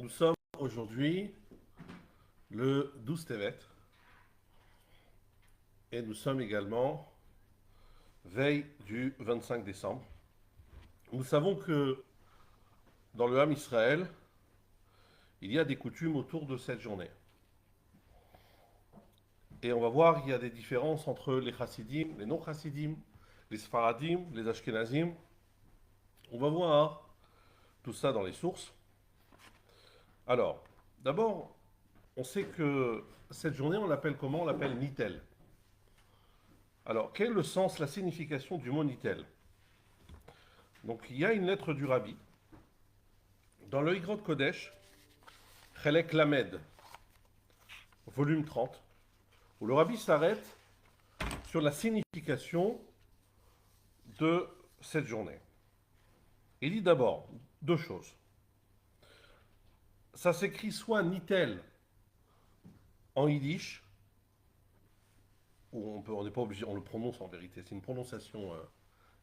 Nous sommes aujourd'hui le 12 Tevet et nous sommes également veille du 25 décembre. Nous savons que dans le Ham Israël, il y a des coutumes autour de cette journée. Et on va voir qu'il y a des différences entre les chassidim, les non-chassidim, les sfaradim, les ashkenazim. On va voir tout ça dans les sources. Alors, d'abord, on sait que cette journée, on l'appelle comment? On l'appelle Nitel. Alors, quel est le sens, la signification du mot Nitel? Donc, il y a une lettre du Rabbi dans le Igrot Kodesh, Chelek Lamed, volume 30, où le Rabbi s'arrête sur la signification de cette journée. Il dit d'abord deux choses. Ça s'écrit soit Nitel en yiddish, ou on n'est pas obligé, on le prononce en vérité, c'est une prononciation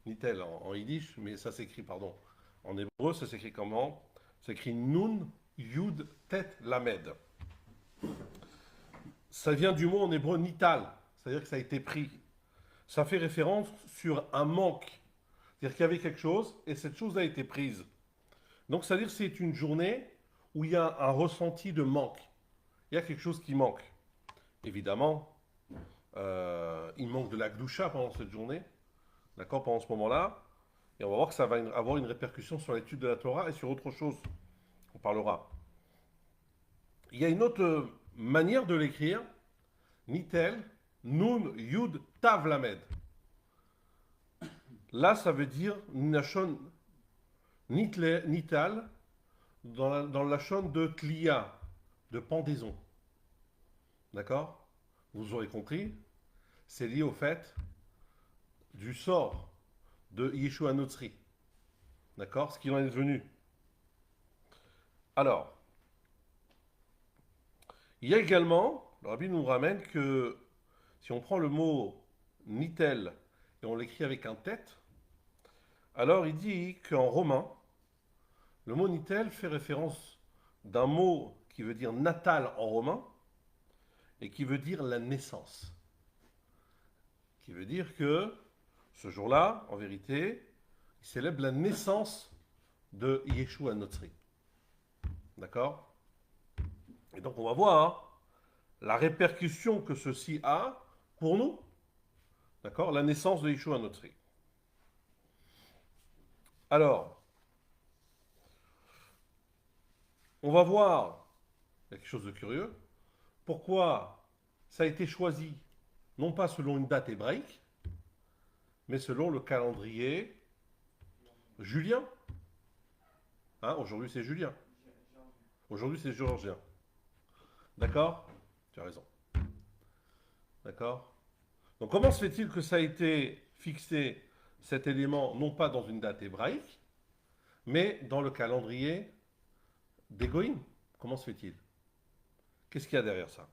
Nitel en yiddish, mais ça s'écrit, pardon, en hébreu, ça s'écrit comment? Ça s'écrit Nun Yud Tet Lamed. Ça vient du mot en hébreu Nital, c'est-à-dire que ça a été pris. Ça fait référence sur un manque, c'est-à-dire qu'il y avait quelque chose et cette chose a été prise. Donc, c'est-à-dire que c'est une journée où il y a un ressenti de manque. Il y a quelque chose qui manque. Évidemment, il manque de la gdoucha pendant cette journée, d'accord, pendant ce moment-là. Et on va voir que ça va avoir une répercussion sur l'étude de la Torah et sur autre chose. On parlera. Il y a une autre manière de l'écrire. Nitel, Nun, Yud, Tav, Lamed. Là, ça veut dire Nashon, Nital, dans la chaîne de Tlia, de pendaison. D'accord? Vous aurez compris, c'est lié au fait du sort de Yeshua Notzri. D'accord? Ce qu'il en est devenu. Alors, il y a également, le Rabbi nous ramène que si on prend le mot Nitel et on l'écrit avec un tête, alors il dit qu'en romain, le mot Nitel fait référence d'un mot qui veut dire natal en romain et qui veut dire la naissance. Qui veut dire que ce jour-là, en vérité, il célèbre la naissance de Yeshua Notzri. D'accord? Et donc on va voir la répercussion que ceci a pour nous. D'accord? La naissance de Yeshua Notzri. Alors, on va voir, il y a quelque chose de curieux, pourquoi ça a été choisi, non pas selon une date hébraïque, mais selon le calendrier julien. Hein, aujourd'hui c'est julien. Aujourd'hui c'est géorgien. D'accord? Tu as raison. D'accord? Donc comment se fait-il que ça a été fixé, cet élément, non pas dans une date hébraïque, mais dans le calendrier des Goïms? Comment se fait-il? Qu'est-ce qu'il y a derrière ça?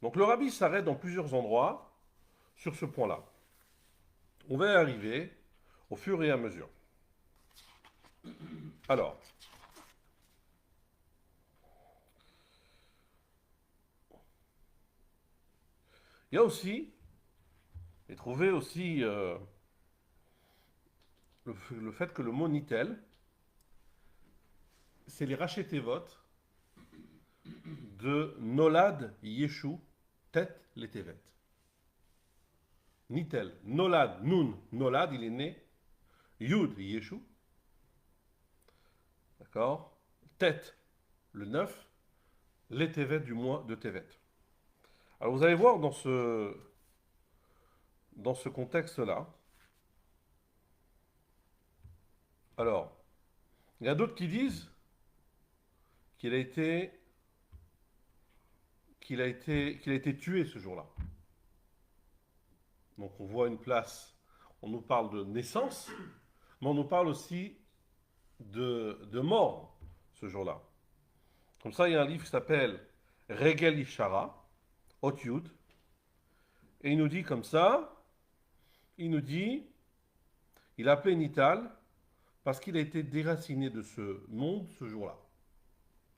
Donc le rabbi s'arrête dans plusieurs endroits sur ce point-là. On va y arriver au fur et à mesure. Alors, il y a aussi, et trouvé aussi le fait que le mot Nitel, c'est les Rachetevot de Nolad Yeshu Tet Letevet. Nitel, Nolad, Nun, Nolad, il est né. Yud, Yeshu. D'accord? Tet, le 9. Les Tevet du mois de Tevet. Alors vous allez voir dans ce contexte-là. Alors, il y a d'autres qui disent qu'il a été tué ce jour-là. Donc on voit une place, on nous parle de naissance, mais on nous parle aussi de mort ce jour-là. Comme ça, il y a un livre qui s'appelle Regel Ishara, Ot Yud, et il nous dit comme ça, il nous dit, il a appelé Nital parce qu'il a été déraciné de ce monde ce jour-là.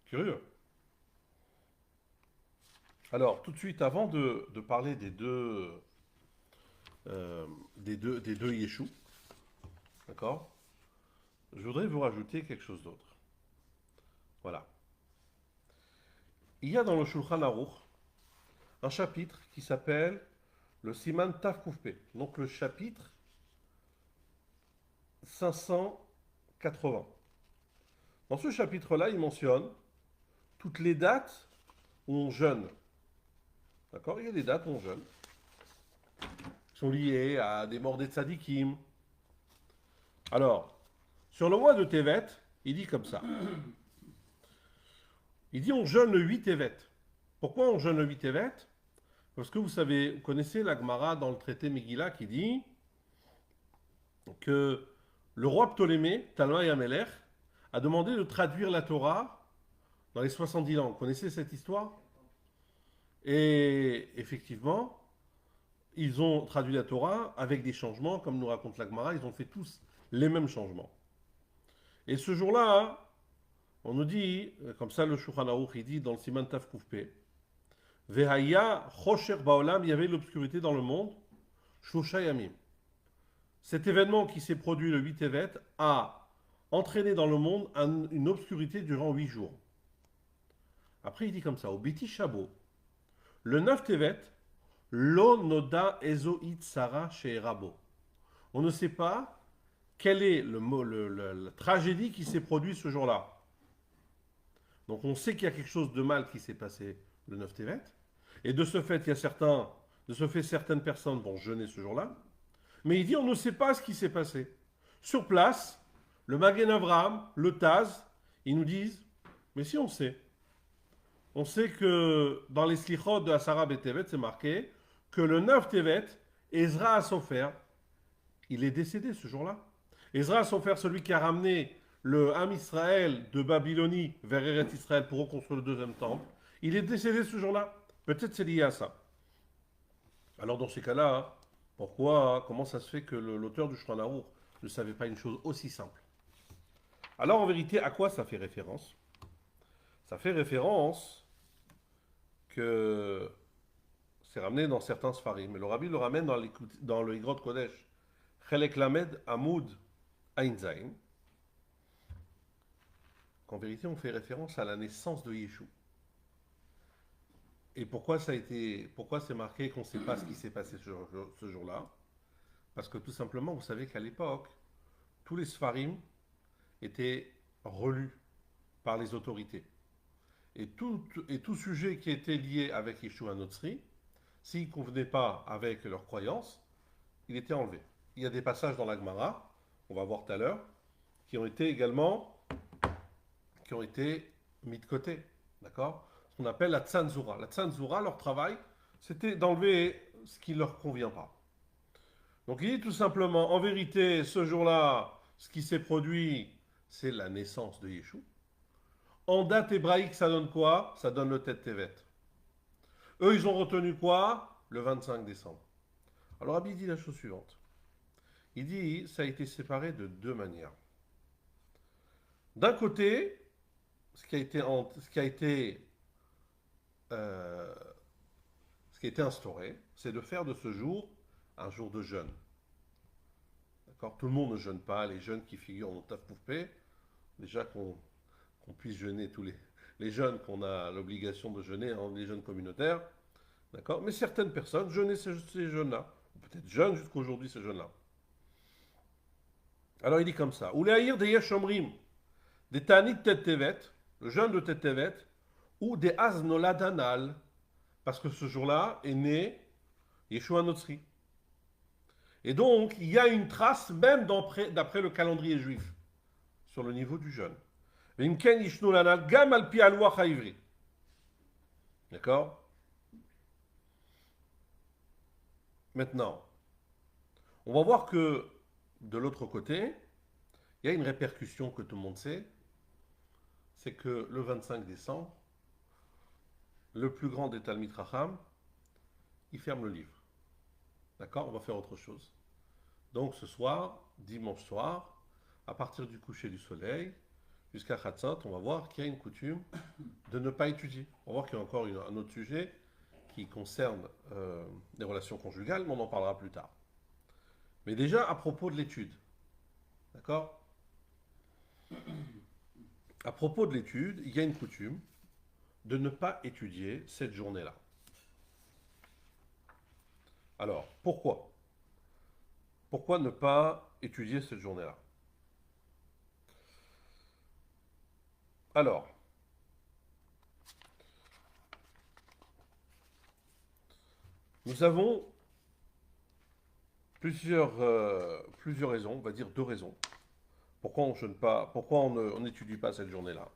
Curieux. Alors, tout de suite, avant de parler des deux Yeshus, d'accord, je voudrais vous rajouter quelque chose d'autre. Voilà. Il y a dans le Shulchan Aruch un chapitre qui s'appelle le Siman Tav Kuf Pe. Donc le chapitre 580. Dans ce chapitre-là, il mentionne toutes les dates où on jeûne. D'accord? Il y a des dates où on jeûne. Qui sont liées à des morts des tzadikim. Alors, sur le mois de Tevet, il dit comme ça. Il dit on jeûne le 8 Tevet. Pourquoi on jeûne le 8 Tevet? Parce que vous savez, vous connaissez la Gemara dans le traité Megillah qui dit que le roi Ptolémée, Talmaï Améler, a demandé de traduire la Torah dans les 70 langues. Vous connaissez cette histoire? Et effectivement, ils ont traduit la Torah avec des changements, comme nous raconte la Gemara, ils ont fait tous les mêmes changements. Et ce jour-là, on nous dit, comme ça le Shulchan Aruch, il dit dans le Siman Tav Kuf Pe, Vehaya Chosher Baolam, il y avait l'obscurité dans le monde, Shosha Yamim. Cet événement qui s'est produit le 8 Tevet a entraîné dans le monde une obscurité durant 8 jours. Après, il dit comme ça, au Beti Shabo, le 9 Tevet, Lo Noda Ezo Itzara She'erabo. On ne sait pas quelle est la tragédie qui s'est produite ce jour-là. Donc on sait qu'il y a quelque chose de mal qui s'est passé le 9 Tevet. Et de ce fait, certaines personnes vont jeûner ce jour-là. Mais il dit, on ne sait pas ce qui s'est passé. Sur place, le Magen Avraham, le Taz, ils nous disent, mais si on sait. On sait que dans les slichot de Asara Betevet, c'est marqué que le 9 Tevet, Ezra Assofer, il est décédé ce jour-là. Ezra Assofer, celui qui a ramené le Ham Israël de Babylonie vers Eretz Israël pour reconstruire le deuxième temple, il est décédé ce jour-là. Peut-être c'est lié à ça. Alors dans ces cas-là, comment ça se fait que l'auteur du Shulchan Aruch ne savait pas une chose aussi simple? Alors en vérité, à quoi ça fait référence? Ça fait référence que c'est ramené dans certains Sfarim. Mais le Rabbi le ramène dans le Igrot Kodesh. Chelek Lamed Amoud Einzain. Qu'en vérité, on fait référence à la naissance de Yeshua. Et pourquoi c'est marqué qu'on ne sait pas ce qui s'est passé ce jour-là? Parce que tout simplement, vous savez qu'à l'époque, tous les Sfarim étaient relus par les autorités. Et tout sujet qui était lié avec Yeshua Notzri, s'il ne convenait pas avec leurs croyances, il était enlevé. Il y a des passages dans la Gemara, on va voir tout à l'heure, qui ont été mis de côté. D'accord? Ce qu'on appelle la Tzanzura. La Tzanzura, leur travail, c'était d'enlever ce qui ne leur convient pas. Donc il dit tout simplement, en vérité, ce jour-là, ce qui s'est produit, c'est la naissance de Yeshua. En date hébraïque, ça donne quoi? Ça donne le Tet Tevet. Eux, ils ont retenu quoi? Le 25 décembre. Alors Rabbi dit la chose suivante. Il dit, ça a été séparé de deux manières. D'un côté, ce qui a été instauré, c'est de faire de ce jour un jour de jeûne. D'accord? Tout le monde ne jeûne pas. Les jeunes qui figurent dans Tav Kuf Pe, déjà qu'on puisse jeûner tous les jeunes qu'on a l'obligation de jeûner, hein, les jeunes communautaires. D'accord? Mais certaines personnes jeûnaient ces jeunes-là. Peut-être jeûnent jusqu'aujourd'hui ces jeunes-là. Alors il dit comme ça. Ou les haïr des Yeshomrim, des Tanit Tet Tevet, le jeûne de Tet Tevet, ou des Aznoladanal, parce que ce jour-là est né Yeshua Notzri. Et donc, il y a une trace même d'après le calendrier juif sur le niveau du jeûne. D'accord? Maintenant, on va voir que de l'autre côté, il y a une répercussion que tout le monde sait, c'est que le 25 décembre, le plus grand des Talmid Chacham, il ferme le livre. D'accord? On va faire autre chose. Donc ce soir, dimanche soir, à partir du coucher du soleil, jusqu'à Khatsot, on va voir qu'il y a une coutume de ne pas étudier. On va voir qu'il y a encore un autre sujet qui concerne les relations conjugales, mais on en parlera plus tard. Mais déjà, à propos de l'étude, d'accord? À propos de l'étude, il y a une coutume de ne pas étudier cette journée-là. Alors, pourquoi? Pourquoi ne pas étudier cette journée-là? Alors, nous avons plusieurs raisons, on va dire deux raisons. Pourquoi on n'étudie pas cette journée-là?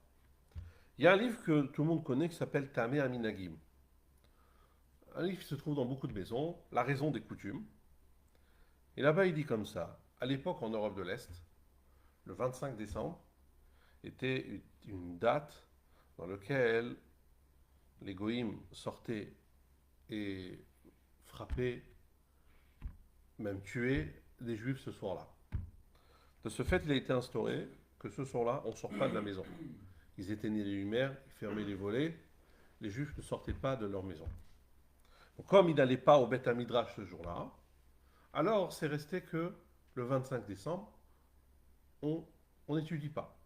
Il y a un livre que tout le monde connaît qui s'appelle Tamé Aminagim. Un livre qui se trouve dans beaucoup de maisons, La raison des coutumes. Et là-bas, il dit comme ça. À l'époque, en Europe de l'Est, le 25 décembre était une date dans laquelle les goïms sortaient et frappaient, même tuaient les juifs ce soir-là. De ce fait, il a été instauré que ce soir-là, on ne sort pas de la maison. Ils étaignaient les lumières, ils fermaient les volets, les juifs ne sortaient pas de leur maison. Donc, comme ils n'allaient pas au Beth Midrash ce jour-là, alors c'est resté que le 25 décembre, on n'étudie pas.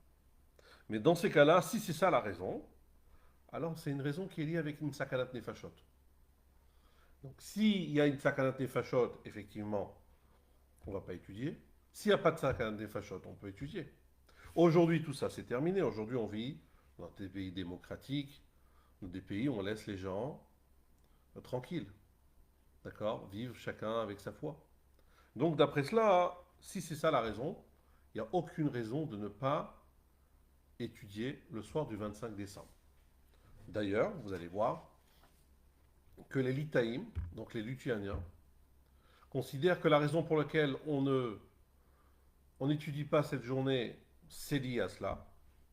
Mais dans ces cas-là, si c'est ça la raison, alors c'est une raison qui est liée avec une sakanat nefashot. Donc s'il y a une sakanat nefashot, effectivement, on ne va pas étudier. S'il n'y a pas de sakanat nefashot, on peut étudier. Aujourd'hui, tout ça, c'est terminé. Aujourd'hui, on vit dans des pays démocratiques, dans des pays où on laisse les gens tranquilles. D'accord? Vivre chacun avec sa foi. Donc, d'après cela, si c'est ça la raison, il n'y a aucune raison de ne pas étudier le soir du 25 décembre. D'ailleurs, vous allez voir que les Litaïm, donc les Lituaniens, considèrent que la raison pour laquelle on n'étudie pas cette journée, c'est lié à cela.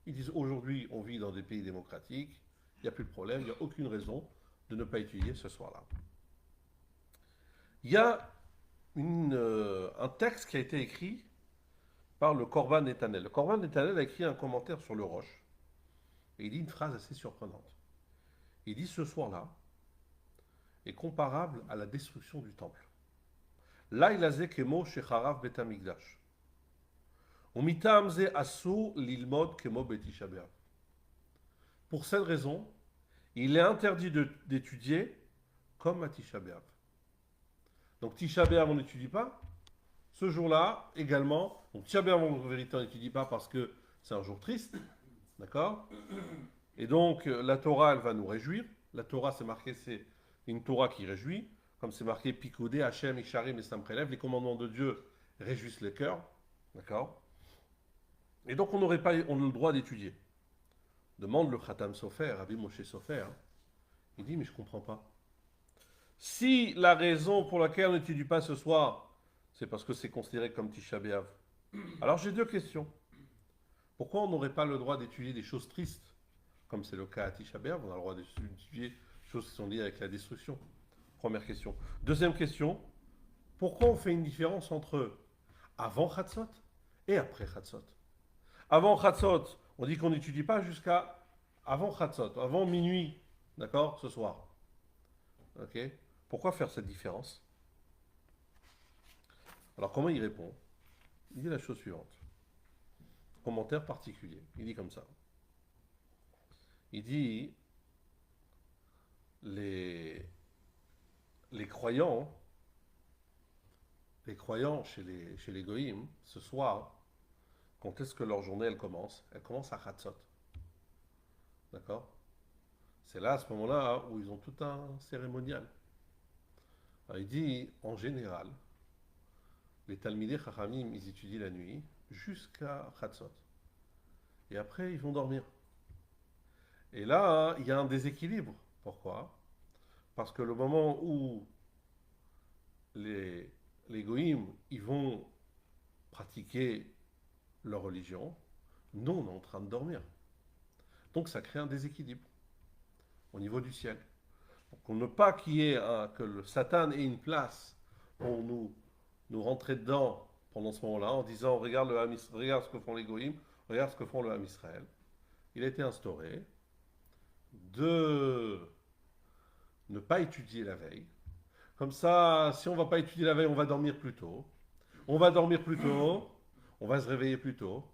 Ils disent aujourd'hui, on vit dans des pays démocratiques, il n'y a plus de problème, il n'y a aucune raison de ne pas étudier ce soir-là. Il y a un texte qui a été écrit par le Korban Netanel. Le Korban Netanel a écrit un commentaire sur le Roche. Et il dit une phrase assez surprenante. Il dit ce soir-là est comparable à la destruction du temple. Là, il a zé kemo shecharav betamikdash. Umitam ze asu lilmod kemo betisha b'av. Pour cette raison, il est interdit d'étudier comme à Tisha B'Av. Donc Tisha B'Av, on n'étudie pas. Ce jour-là, également, donc Tisha B'Av, en vérité, on n'étudie pas parce que c'est un jour triste. D'accord? Et donc, la Torah, elle va nous réjouir. La Torah, c'est marqué, c'est une Torah qui réjouit. Comme c'est marqué, Picoudé, Hachem, Isharim et Samprelev, les commandements de Dieu réjouissent le cœur. D'accord? Et donc, on a le droit d'étudier. Demande le Khatam Sofer, Rabbi Moshe Sofer. Il dit, mais je ne comprends pas. Si la raison pour laquelle on n'étudie pas ce soir, c'est parce que c'est considéré comme Tisha B'Av. Alors j'ai deux questions. Pourquoi on n'aurait pas le droit d'étudier des choses tristes, comme c'est le cas à Tisha B'Av? On a le droit d'étudier des choses qui sont liées avec la destruction. Première question. Deuxième question. Pourquoi on fait une différence entre avant Chatzot et après Chatzot? Avant Chatzot, on dit qu'on n'étudie pas jusqu'à avant Chatzot, avant minuit, d'accord, ce soir. Ok? Pourquoi faire cette différence? Alors comment il répond? Il dit la chose suivante. Commentaire particulier. Il dit comme ça. Il dit les, les croyants, chez les goïms, ce soir, quand est-ce que leur journée elle commence? Elle commence à Chatzot. D'accord? C'est là, à ce moment-là, où ils ont tout un cérémonial. Alors, il dit, en général, les Talmidei Chachamim, ils étudient la nuit jusqu'à Chatzot. Et après, ils vont dormir. Et là, il y a un déséquilibre. Pourquoi? Parce que le moment où les goïms, ils vont pratiquer leur religion, nous, on est en train de dormir. Donc, ça crée un déséquilibre au niveau du ciel. Donc, on ne pas que le Satan ait une place pour nous rentrer dedans pendant ce moment-là en disant regarde ce que font les goïms, regarde ce que font le Ham Israël. Il a été instauré de ne pas étudier la veille. Comme ça, si on ne va pas étudier la veille, on va dormir plus tôt. On va dormir plus tôt, on va se réveiller plus tôt.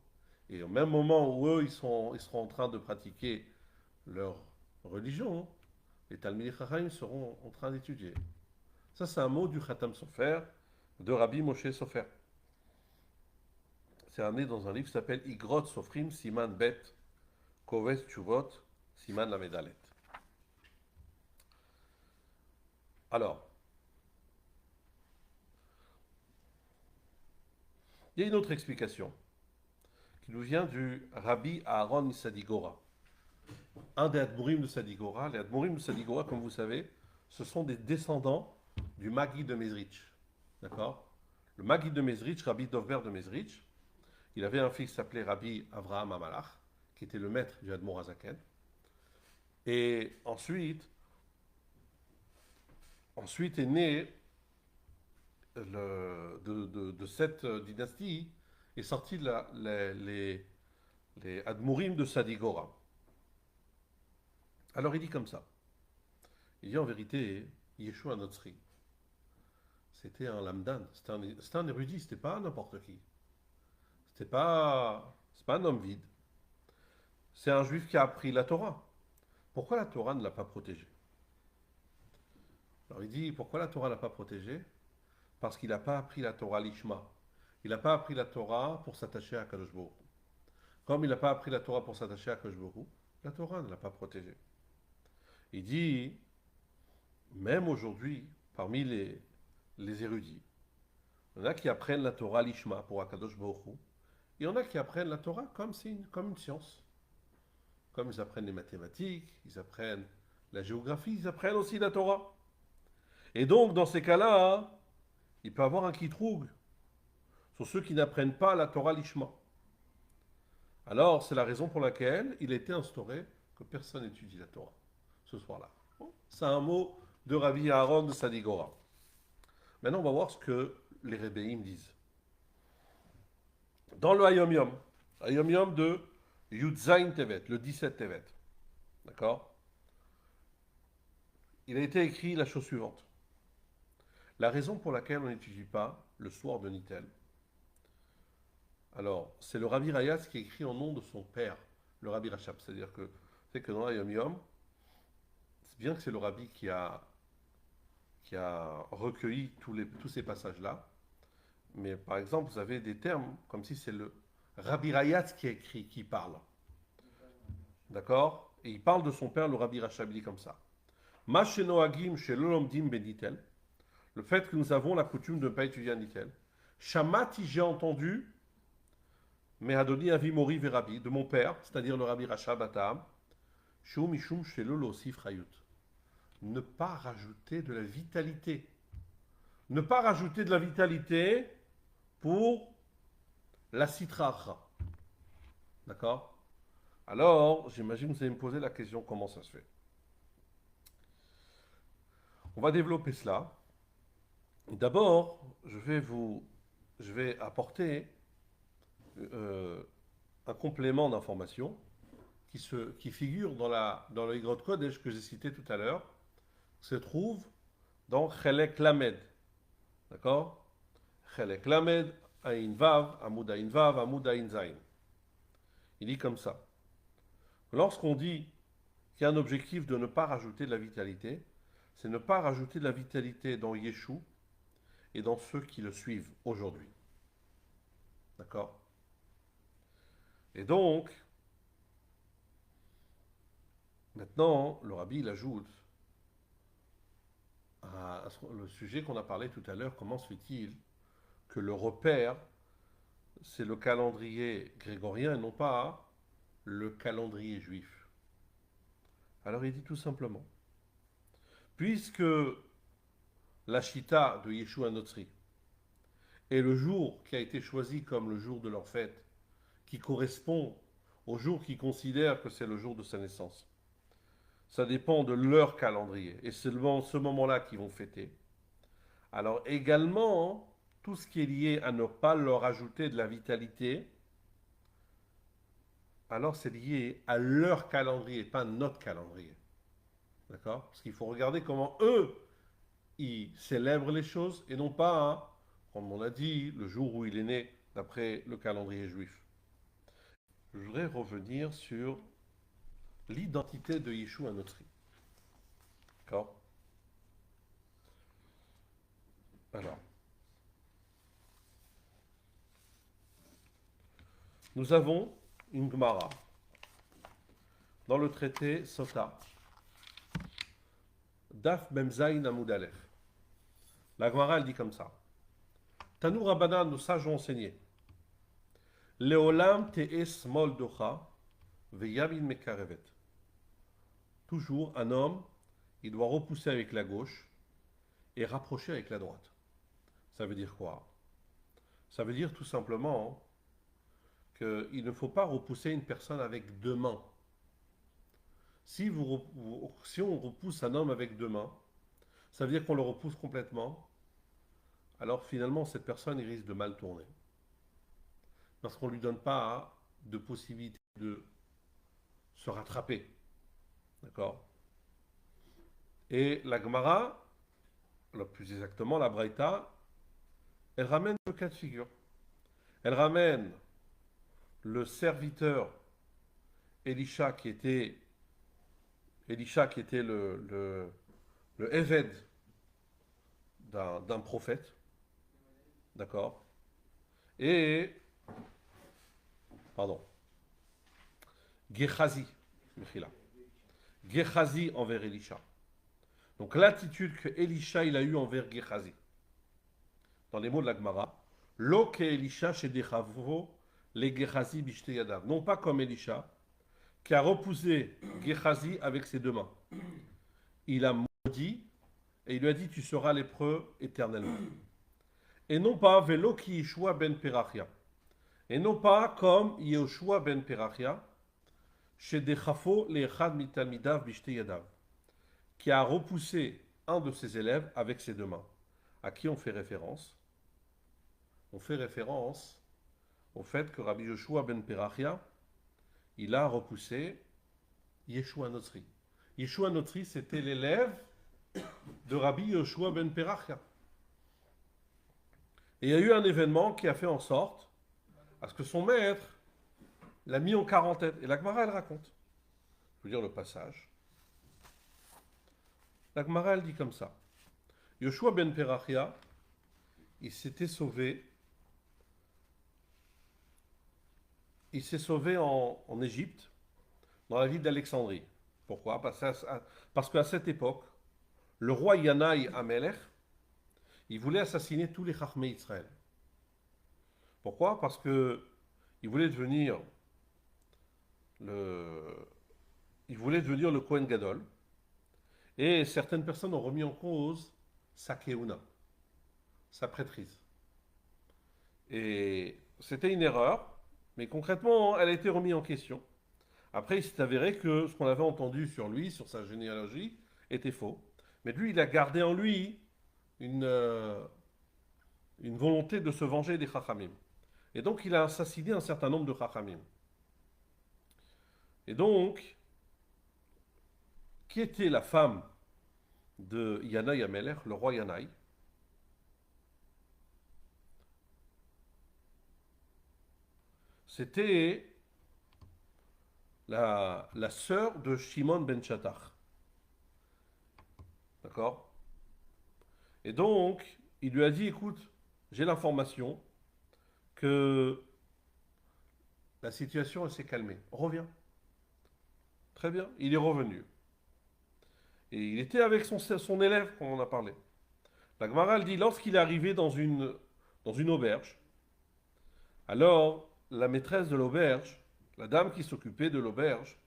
Et au même moment où eux, ils seront en train de pratiquer leur religion, les Talmidei Chachamim seront en train d'étudier. Ça, c'est un mot du Khatam Sofer, de Rabbi Moshe Sofer. C'est amené dans un livre qui s'appelle Igrot Sofrim Siman Bet Koves Tshuvot Siman Lamedalet. Alors, il y a une autre explication qui nous vient du Rabbi Aaron Misadigora. Un des Admourim de Sadigora. Les Admourim de Sadigora, comme vous savez, ce sont des descendants du Maggid de Mezrich. D'accord? Le Maggid de Mezrich, Rabbi Dovber de Mezrich, il avait un fils qui s'appelait Rabbi Avraham Amalach, qui était le maître du Admour Hazaken. Et ensuite est né de cette dynastie, est sorti les Admourim de Sadigora. Alors il dit comme ça. Il dit en vérité, Yeshua Notzri, c'était un lamdan, c'était un érudit, c'était pas n'importe qui. C'est pas un homme vide. C'est un juif qui a appris la Torah. Pourquoi la Torah ne l'a pas protégé? Alors il dit, pourquoi la Torah ne l'a pas protégé? Parce qu'il n'a pas appris la Torah l'ishma. Il n'a pas appris la Torah pour s'attacher à Kadosh Baruch Hu. Comme il n'a pas appris la Torah pour s'attacher à Kadosh Baruch Hu, la Torah ne l'a pas protégé. Il dit, même aujourd'hui, parmi les érudits, il y en a qui apprennent la Torah l'ishma pour Akadosh Baruch Hu. Il y en a qui apprennent la Torah comme une science. Comme ils apprennent les mathématiques, ils apprennent la géographie, ils apprennent aussi la Torah. Et donc, dans ces cas-là, il peut y avoir un kitroug sur ceux qui n'apprennent pas la Torah l'ishma. Alors, c'est la raison pour laquelle il a été instauré que personne n'étudie la Torah ce soir-là. Bon, c'est un mot de Rabbi Aaron de Sadigora. Maintenant, on va voir ce que les Rebbeim disent. Dans le Hayom Yom de Yudzaïn Tevet, le 17 Tevet, d'accord? Il a été écrit la chose suivante. La raison pour laquelle on n'étudie pas le soir de Nitel, alors, c'est le Rabbi Rayas qui écrit en nom de son père, le Rabbi Rachab. C'est-à-dire que, c'est que dans le Hayom Yom, c'est bien que c'est le Rabbi qui a recueilli tous ces passages-là, mais par exemple, vous avez des termes comme si c'est le Rabbi Rayas qui a écrit, qui parle. D'accord? Et il parle de son père, le Rabbi Rachab, il dit comme ça. Ma shenoagim shelolomdim benitel, le fait que nous avons la coutume de ne pas étudier à Nitel. Shamati, j'ai entendu, mais Adoni Avimori Verabi, de mon père, c'est-à-dire le Rabbi Rachab Atam, Shum Mishum Shelolo Sifrayut. Ne pas rajouter de la vitalité. Ne pas rajouter de la vitalité pour la citracha. D'accord? Alors, j'imagine que vous allez me poser la question comment ça se fait. On va développer cela. D'abord, je vais apporter un complément d'information qui figure dans le Igrot Kodesh que j'ai cité tout à l'heure, se trouve dans Chelek Lamed. D'accord? Chelek Lamed, Ain Vav, Amud Ain Vav, Amud Ain Zain. Il dit comme ça. Lorsqu'on dit qu'il y a un objectif de ne pas rajouter de la vitalité, c'est ne pas rajouter de la vitalité dans Yeshua et dans ceux qui le suivent aujourd'hui. D'accord? Et donc, maintenant, le Rabbi il ajoute le sujet qu'on a parlé tout à l'heure, comment se fait-il que le repère, c'est le calendrier grégorien et non pas le calendrier juif? Alors il dit tout simplement, puisque la Shita de Yeshua Notzri est le jour qui a été choisi comme le jour de leur fête, qui correspond au jour qu'ils considèrent que c'est le jour de sa naissance. Ça dépend de leur calendrier. Et c'est ce moment-là qu'ils vont fêter. Alors également, tout ce qui est lié à ne pas leur ajouter de la vitalité, alors c'est lié à leur calendrier, pas notre calendrier. D'accord? Parce qu'il faut regarder comment eux, ils célèbrent les choses et non pas, hein, comme on a dit, le jour où il est né, d'après le calendrier juif. Je voudrais revenir sur l'identité de Yeshua Notri. D'accord? Alors, nous avons une Gemara dans le traité Sota, Daf Memzaïn Amoud Aleph. La Gemara, elle dit comme ça. Tanou Rabbanan, nos sages ont enseigné. Leolam te'es moldocha veyamin mekarevet. Toujours, un homme, il doit repousser avec la gauche et rapprocher avec la droite. Ça veut dire quoi? Ça veut dire tout simplement qu'il ne faut pas repousser une personne avec deux mains. Si on repousse un homme avec deux mains, ça veut dire qu'on le repousse complètement. Alors finalement, cette personne, il risque de mal tourner. Parce qu'on ne lui donne pas de possibilité de se rattraper. D'accord? Et la Gemara, plus exactement la Braïta, elle ramène le cas de figure. Elle ramène le serviteur Elisha qui était le Eved d'un prophète. D'accord? Et, pardon, Gehazi, Gehazi envers Elisha. Donc l'attitude que Elisha il a eue envers Gehazi. Dans les mots de la Gemara, Lo ke Elisha chez Dechavo, les Gehazi bishte yadav. Non pas comme Elisha, qui a repoussé Gehazi avec ses deux mains. Il a maudit et il lui a dit tu seras lépreux éternellement. Et non pas Velo ki Yeshua ben Perachia. Et non pas comme Yehoshua ben Perachia, chez Dechafo les Echad mitamidav bishte yadav, qui a repoussé un de ses élèves avec ses deux mains. À qui on fait référence? On fait référence au fait que Rabbi Yoshua ben Perachia, il a repoussé Yeshua Notri. Yeshua Notri, c'était l'élève de Rabbi Yoshua ben Perachia. Et il y a eu un événement qui a fait en sorte à ce que son maître l'a mis en quarantaine. Et la Gemara, elle raconte. Je veux dire le passage. La Gemara, elle dit comme ça. Yoshua ben Perachia, il s'était sauvé. Il s'est sauvé en Égypte, dans la ville d'Alexandrie. Pourquoi? Parce qu'à cette époque, le roi Yanaï Amelech, il voulait assassiner tous les Chachmei Israël. Pourquoi? Parce que il voulait devenir le Kohen Gadol. Et certaines personnes ont remis en cause sa Keuna, sa prêtrise. Et c'était une erreur, mais concrètement, elle a été remise en question. Après, il s'est avéré que ce qu'on avait entendu sur lui, sur sa généalogie, était faux. Mais lui, il a gardé en lui une volonté de se venger des Chachamim. Et donc, il a assassiné un certain nombre de Chachamim. Et donc, qui était la femme de Yanaï Amelech, le roi Yanaï? C'était la sœur de Shimon ben Shattach. D'accord? Et donc, il lui a dit, écoute, j'ai l'information que la situation s'est calmée. Reviens. Très bien, il est revenu. Et il était avec son élève, comme on a parlé. La Gemara, elle dit, lorsqu'il est arrivé dans une auberge, alors la maîtresse de l'auberge, la dame qui s'occupait de l'auberge,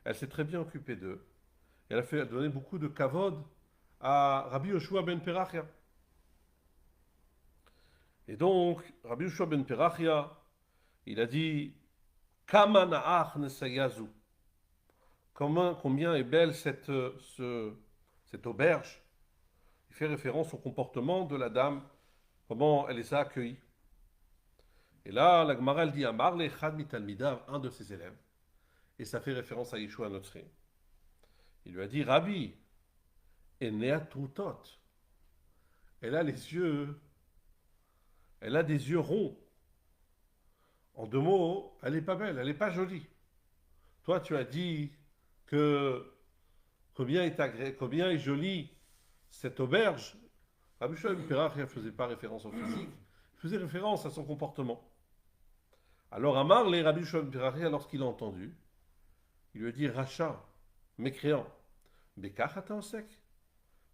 elle s'est très bien occupée d'eux. Elle a donné beaucoup de kavod à Rabbi Yoshua ben Perachia. Et donc, Rabbi Yoshua ben Perachia, il a dit Kama na'ach nesayazu. Combien est belle cette auberge. Il fait référence au comportement de la dame, comment elle les a accueillis. Et là, la Gemara, elle dit Amar le Echad mitalmidav, un de ses élèves. et ça fait référence à Yeshua Notzri. Il lui a dit, Rabbi, Enea Tutot. Elle a les yeux, elle a des yeux ronds. En deux mots, elle n'est pas belle, elle n'est pas jolie. Toi, tu as dit que combien est jolie cette auberge. Rabbi Shua ben Perach ne faisait pas référence au physique, il faisait référence à son comportement. Alors Amar, les Rabbi Shua ben Perach, lorsqu'il a entendu, il lui a dit Racha, mécréant, Bekach ata osek.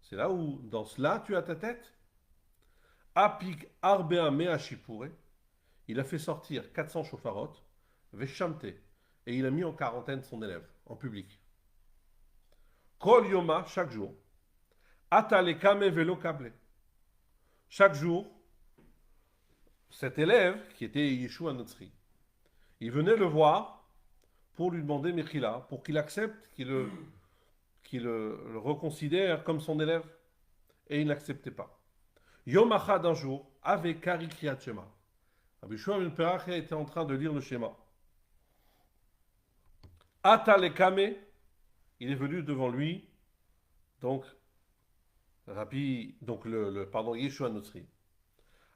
C'est là où, dans cela, tu as ta tête. Apik arbea mea shipure. Il a fait sortir 400 chauffarot, veshamte, et il a mis en quarantaine son élève, en public. Kol yoma, chaque jour. Ata le kame velo kable. Chaque jour, cet élève, qui était Yeshua Notzri, il venait le voir pour lui demander Mechila, pour qu'il accepte, qu'il le reconsidère comme son élève. Et il n'acceptait pas. Yom Achad, un jour, avec Kari Kriyat Shema. Rabbi Shua ben Perach était en train de lire le schéma. Ata le kame, il est venu devant lui, donc, pardon, Yeshua Notzri.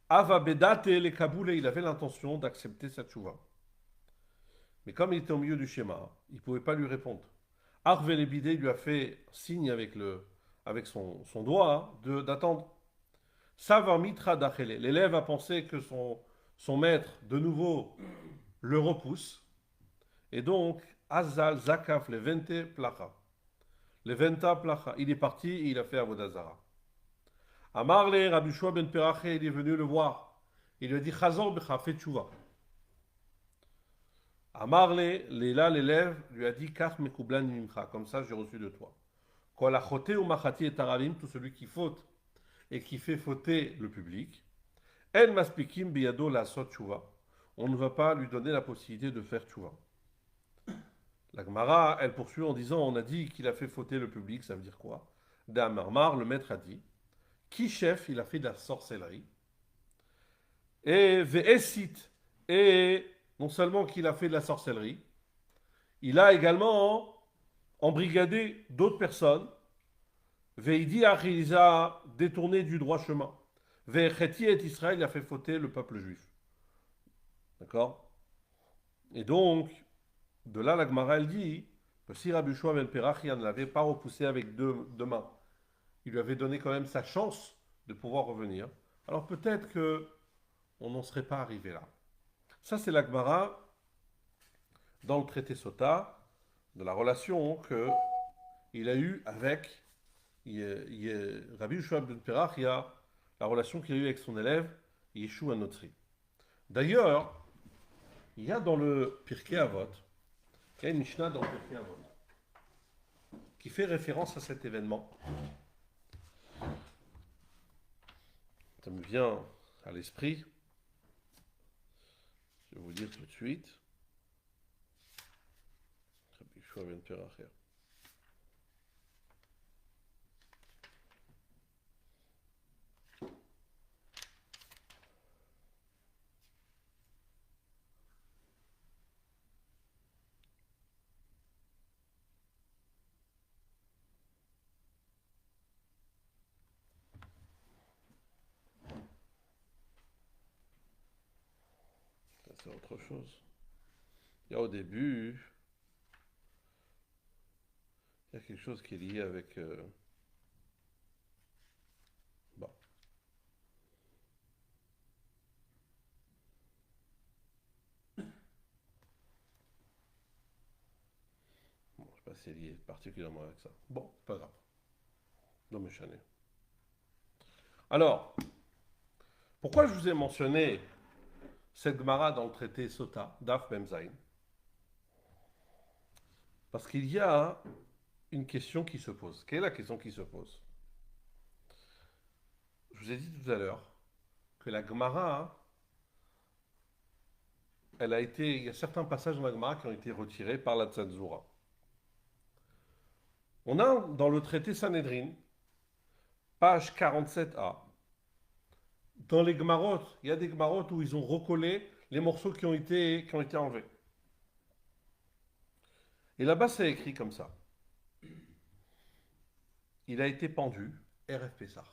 Ava bedate le kaboule, il avait l'intention d'accepter sa tchouva. Mais comme il était au milieu du schéma, il ne pouvait pas lui répondre. Arve Lebide lui a fait signe avec son doigt d'attendre. Savar mitra dachele. L'élève a pensé que son maître, de nouveau, le repousse. Et donc, Azal zakaf le vente placha. Le venta placha. Il est parti et il a fait Avodazara. Amarle, Rabbi Shua ben Perach, il est venu le voir. Il lui a dit Chazor becha, fais tchouva. Amarle, là, l'élève lui a dit Kach mekublan mimcha. Comme ça, j'ai reçu de toi. Kol achote ou machati et taravim, tout celui qui faute et qui fait fauter le public. En maspikim biyado la sot tchouva. On ne va pas lui donner la possibilité de faire tchouva. La Gemara, elle poursuit en disant on a dit qu'il a fait fauter le public, ça veut dire quoi? D'Amarmar, le maître a dit qui chef, il a fait de la sorcellerie. Et ve'esit, et non seulement qu'il a fait de la sorcellerie, il a également embrigadé d'autres personnes. Ve'idi achiliza, détourné du droit chemin. Ve'cheti et Israël, il a fait fauter le peuple juif. D'accord? Et donc, de là, la Gemara, elle dit que si Rabbi Shua ben Perach ne l'avait pas repoussé avec deux mains, il lui avait donné quand même sa chance de pouvoir revenir. Alors peut-être que on n'en serait pas arrivé là. Ça, c'est la Gemara dans le traité Sota, de la relation qu'il a eue avec Rabbi Shua ben Perach, il y a la relation qu'il a eue avec son élève, Yeshua Notzri. D'ailleurs, il y a dans le Pirkei Avot, il y a une Mishnah dans le Pirkei Avot qui fait référence à cet événement. Ça me vient à l'esprit. Je vais vous dire tout de suite. Rabbi Shua ben Perach. C'est autre chose. Il y a au début, il y a quelque chose qui est lié avec... Bon. Bon, je ne sais pas si c'est lié particulièrement avec ça. Bon, pas grave. Non, mais chané. Alors, pourquoi je vous ai mentionné cette Gemara dans le traité Sota, Daf Memzaïn? Parce qu'il y a une question qui se pose. Quelle est la question qui se pose? Je vous ai dit tout à l'heure que la Gemara, il y a certains passages dans la Gemara qui ont été retirés par la Tzanzura. On a dans le traité Sanhedrin, page 47a, dans les Gemarot, il y a des Gemarot où ils ont recollé les morceaux qui ont été enlevés. Et là-bas, c'est écrit comme ça. Il a été pendu, RF Pessah.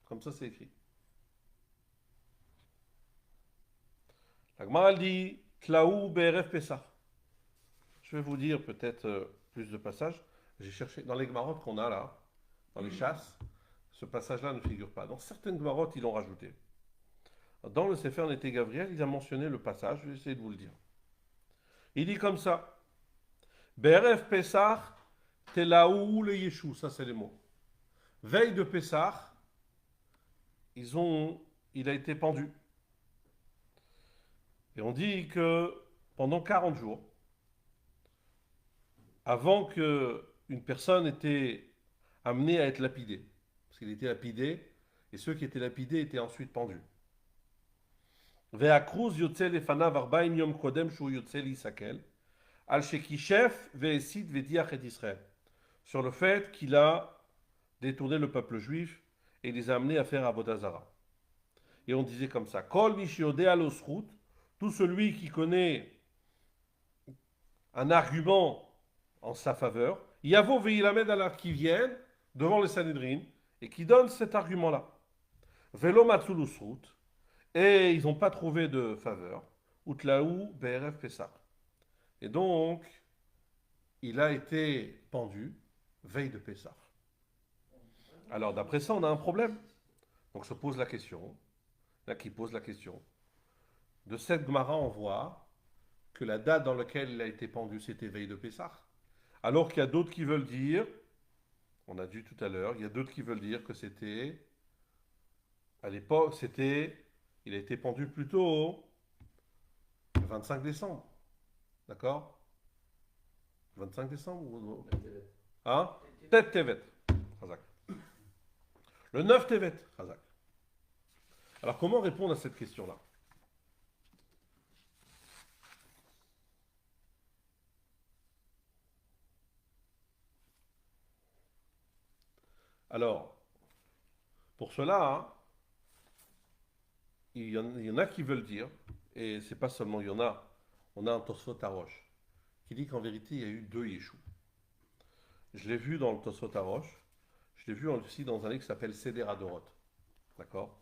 Comme ça, c'est écrit. La Gemara elle dit Tlaou BRF Pessah. Je vais vous dire peut-être plus de passages. J'ai cherché dans les Gemarot qu'on a là, dans les chasses, ce passage-là ne figure pas. Dans certaines Gemarot, ils l'ont rajouté. Dans le Sefer Nété Gabriel, il a mentionné le passage, je vais essayer de vous le dire. Il dit comme ça BRF Pessah, Telaou le Yeshou, ça c'est les mots. Veille de Pessah, il a été pendu. Et on dit que pendant 40 jours, avant qu'une personne était amenée à être lapidée, parce qu'il était lapidé, et ceux qui étaient lapidés étaient ensuite pendus. Ve'akruz yotze lefanav arba'im yom kodem shu yotze lisakel, al shekishef ve'esid ve'diach et Israël. Sur le fait qu'il a détourné le peuple juif et les a amenés à faire Avodah Zara. Et on disait comme ça, Kol mishiodé alosrut, tout celui qui connaît un argument en sa faveur, Yavo veilamed alors qui viennent devant les Sanhedrin et qui donnent cet argument-là. Velo matzulusrut, et ils n'ont pas trouvé de faveur. Utlaou BRF Pessah. Et donc, il a été pendu veille de Pessah. Alors, d'après ça, on a un problème. Donc, se pose la question, là qui pose la question, de cette Gemara, on voit que la date dans laquelle il a été pendu, c'était veille de Pessah. Alors qu'il y a d'autres qui veulent dire, on a dit tout à l'heure, il y a d'autres qui veulent dire que c'était, à l'époque, il a été pendu plutôt le 25 décembre. D'accord? 25 décembre ou... Hein? Tet Tevet. Razak. Le 9 Tevet. Razak. Alors comment répondre à cette question-là? Alors, pour cela, hein, il y en a qui veulent dire, et c'est pas seulement il y en a, on a un Tosfot Arosh, qui dit qu'en vérité, il y a eu deux Yeshua. Je l'ai vu dans le Tosfot Arosh, je l'ai vu aussi dans un livre qui s'appelle Seder Adorot. D'accord?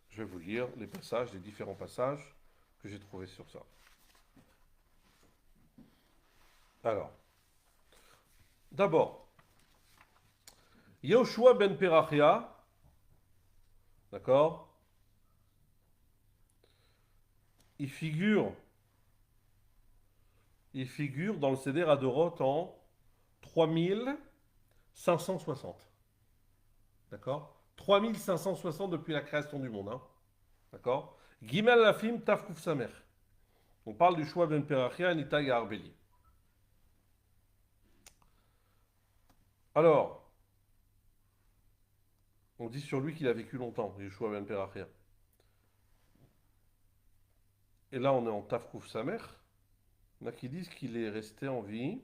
Je vais vous lire les passages, les différents passages que j'ai trouvés sur ça. Alors, d'abord, Yehoshua ben Perachia, d'accord? Il figure dans le Seder Adorot en 3560. D'accord? 3560 depuis la création du monde. Hein? D'accord? Gimel Lafim Tafkouf Samer. On parle du Shua ben Perachia Nita Arbeli. Alors, on dit sur lui qu'il a vécu longtemps, Yeshua ben Perachia. Et là, on est en Tafkouf Samer. Il y en a qui disent qu'il est resté en vie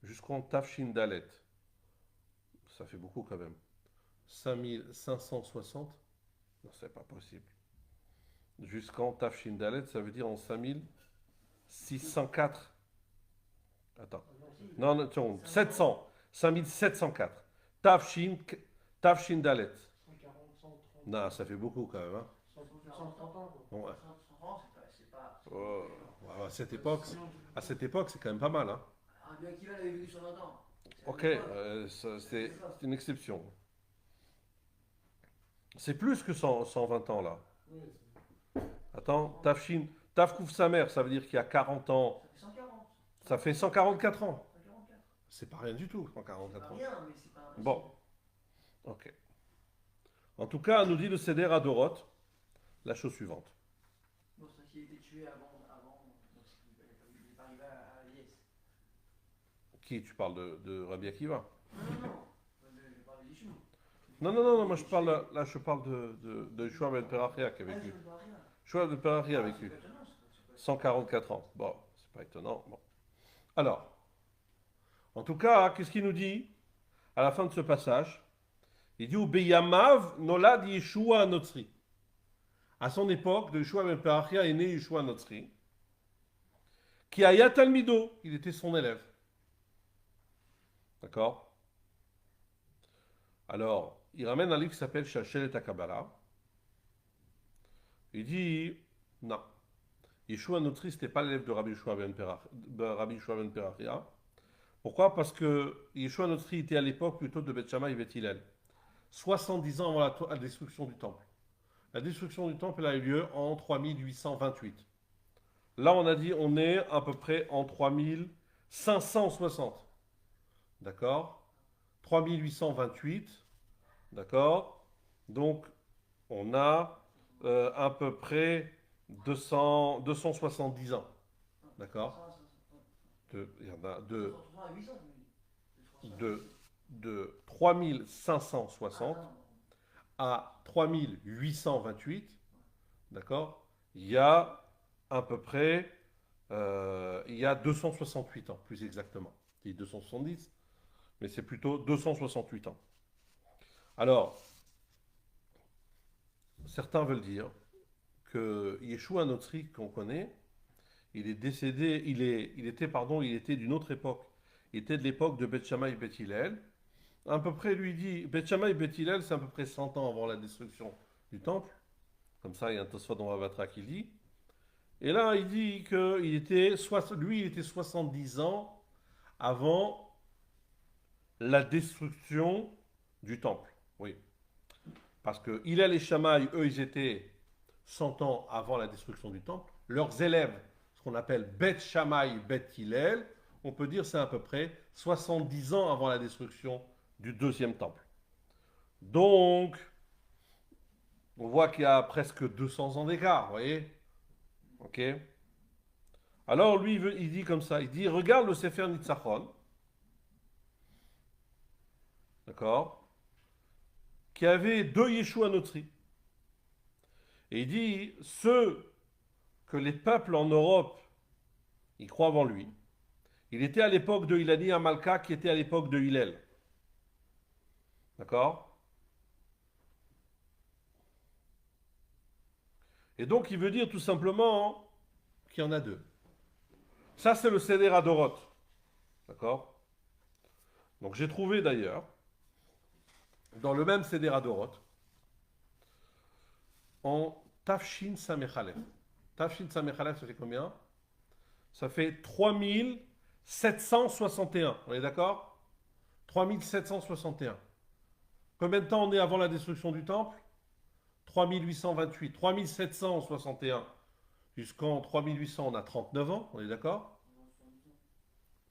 jusqu'en Tafshin Dalet. Ça fait beaucoup quand même. 5560? Non, c'est pas possible. Jusqu'en Tafshin Dalet, ça veut dire en 5604. Attends. Non, non, 700. 5704. Tafshin Dalet. Non, ça fait beaucoup quand même. Hein. Bon, ouais. Oh, ouais, à cette époque, c'est quand même pas mal. Hein. Ok, c'est une exception. C'est plus que 120 ans là. Attends, Tafkouf Samer, ça veut dire qu'il y a 40 ans. Ça fait 144 ans. C'est pas rien du tout, 144 ans. Bon, ok. En tout cas, nous dit le Seder Adorot la chose suivante. Qui tu parles de Rabbi Akiva? Non, moi je parle là je parle de Yeshua ben Perachia qui a vécu. Yeshua ben Perachia a vécu 144 ans. Bon, c'est pas étonnant. Bon. Alors, en tout cas, qu'est-ce qu'il nous dit à la fin de ce passage? Il dit Ubeyamav nolad Yeshua Notzri. À son époque, de Yeshua ben Perachia est né Yeshua Notzri. Qui a Talmido, il était son élève. D'accord? Alors, il ramène un livre qui s'appelle Shachel et Kabbalah. Il dit, non, Yeshua Notri, n'était pas l'élève de Rabbi Yeshua ben Perachia. Pourquoi? Parce que Yeshua Notri était à l'époque plutôt de Beth Shammai et Beth Hillel. 70 ans avant la destruction du temple. La destruction du temple elle a eu lieu en 3828. Là, on a dit, on est à peu près en 3560. D'accord? 3828. D'accord? Donc, on a à peu près 270 ans. D'accord? Il y en a de 3560 à 3828. D'accord? Il y a à peu près il y a 268 ans, plus exactement. Je dis 270, mais c'est plutôt 268 ans. Alors, certains veulent dire que Yeshua Notri qu'on connaît, il est décédé, il était d'une autre époque. Il était de l'époque de Beth Shammai et Beth Hillel. À peu près, lui dit, Beth Shammai et Beth Hillel, c'est à peu près 100 ans avant la destruction du temple. Comme ça, il y a un Tosfot dans Vavatra qui dit. Et là, il dit que lui, il était 70 ans avant la destruction du temple. Oui. Parce que Hillel et Shammai, eux, ils étaient 100 ans avant la destruction du temple. Leurs élèves, ce qu'on appelle Beth Shammai, Beth Hillel, on peut dire c'est à peu près 70 ans avant la destruction du deuxième temple. Donc, on voit qu'il y a presque 200 ans d'écart, vous voyez? Ok? Alors lui, il dit comme ça, il dit, regarde le Sefer Nitzachon, d'accord? Qui avait deux Yeshua Notri. Et il dit, ceux que les peuples en Europe, ils croient avant lui. Il était à l'époque de Hilani Amalka, qui était à l'époque de Hillel. D'accord? Et donc, il veut dire tout simplement qu'il y en a deux. Ça, c'est le Seder Adorot. D'accord? Donc, j'ai trouvé d'ailleurs, dans le même Seder Adorot, en Tafshin Samechalef. Tafshin Samechalef, ça fait combien? Ça fait 3761. On est d'accord? 3761. Combien de temps on est avant la destruction du temple? 3828. 3761 jusqu'en 3800, on a 39 ans. On est d'accord?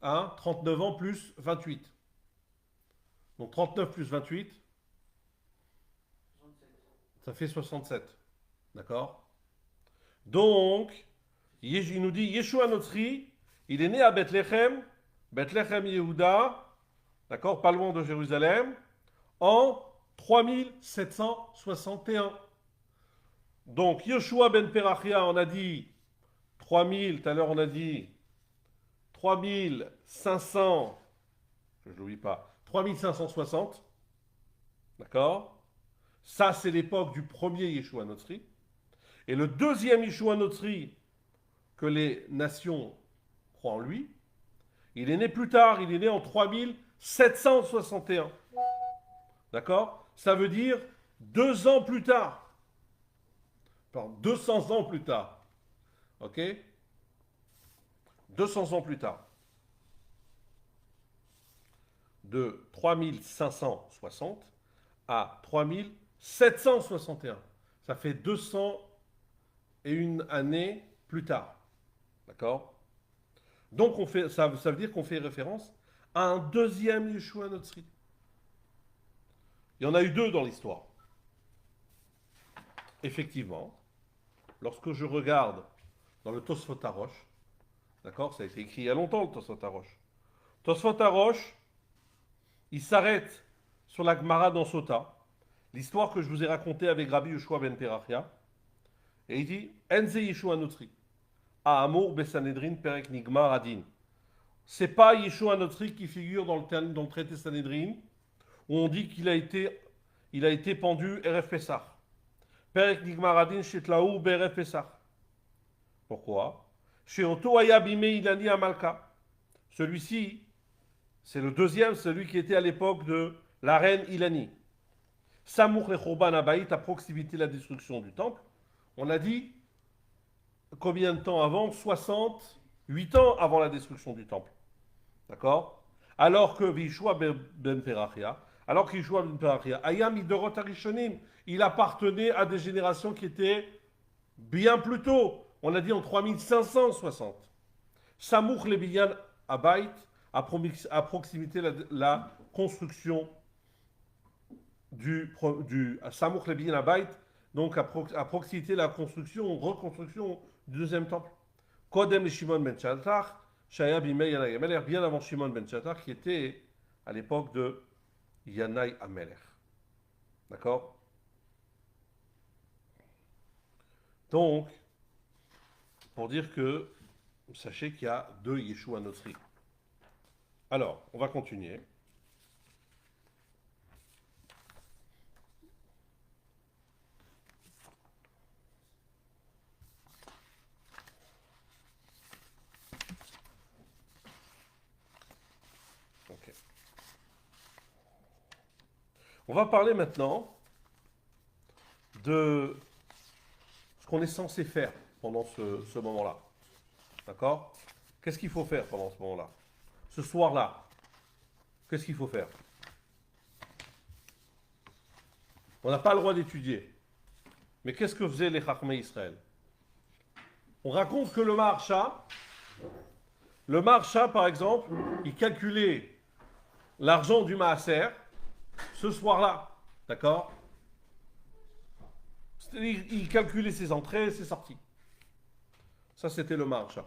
39 ans plus 28. Donc 39 plus 28, ça fait 67. D'accord? Donc, il nous dit Yeshua Notri, il est né à Bethléem, Bethléem Yehuda, d'accord, pas loin de Jérusalem, en 3761. Donc, Yeshua ben Perachia, on a dit 3000, tout à l'heure on a dit 3500, je ne l'oublie pas, 3560, d'accord? Ça, c'est l'époque du premier Yeshua Notri. Et le deuxième Yeshua Notri, que les nations croient en lui, il est né plus tard, il est né en 3761. D'accord? Ça veut dire 2 ans plus tard. Pardon, 200 ans plus tard. Ok? 200 ans plus tard. De 3560 à 3761. Ça fait 201 années plus tard. D'accord? Donc ça veut dire qu'on fait référence à un deuxième Yeshua Notri. Il y en a eu deux dans l'histoire. Effectivement, lorsque je regarde dans le Tosfot Harosh, d'accord, ça a été écrit il y a longtemps le Tosfot Harosh. Tosfot Harosh, il s'arrête sur la Gemara dans Sota, l'histoire que je vous ai racontée avec Rabbi Yeshua ben Perachia, et il dit Enze Yeshua Notri, à Amour Besanedrin Perek Nigmar Adin. C'est pas Yeshua Notri qui figure dans le traité Sanhedrin, où on dit qu'il a été pendu RF Pessah. Perek Nigmar Adin Shetlaou BRF Pessah. Pourquoi? Chez Otto Ayabime Ilani Amalka. Celui-ci, c'est le deuxième, celui qui était à l'époque de la reine Ilani. Samour le Khurban Abaït, à proximité de la destruction du temple. On a dit combien de temps avant 68 ans avant la destruction du temple. D'accord. Alors que Vishua ben Perachia, alors qu'Yeshua ben Perachia, Ayam Idorot Arishonim, il appartenait à des générations qui étaient bien plus tôt. On a dit en 3560. Samour le Binyan Abaït, à proximité de la construction du Samour le Binyan Abaït, donc à proximité de la construction, reconstruction du deuxième temple. Kodem le Shimon ben Shaltar, Shaya Bimei Yanai Ameler, bien avant Shimon ben Shaltar, qui était à l'époque de Yanai Ameler. D'accord. Donc, pour dire que, sachez qu'il y a deux Yeshua Notri. Alors, on va continuer. Ok. On va parler maintenant de ce qu'on est censé faire pendant ce moment-là. D'accord. Qu'est-ce qu'il faut faire pendant ce moment-là? Ce soir-là, qu'est-ce qu'il faut faire? On n'a pas le droit d'étudier. Mais qu'est-ce que faisaient les Chachmei Israël? On raconte que le Maharsha, par exemple, il calculait l'argent du Maaser ce soir-là. D'accord. Il calculait ses entrées et ses sorties. Ça, c'était le Maharsha.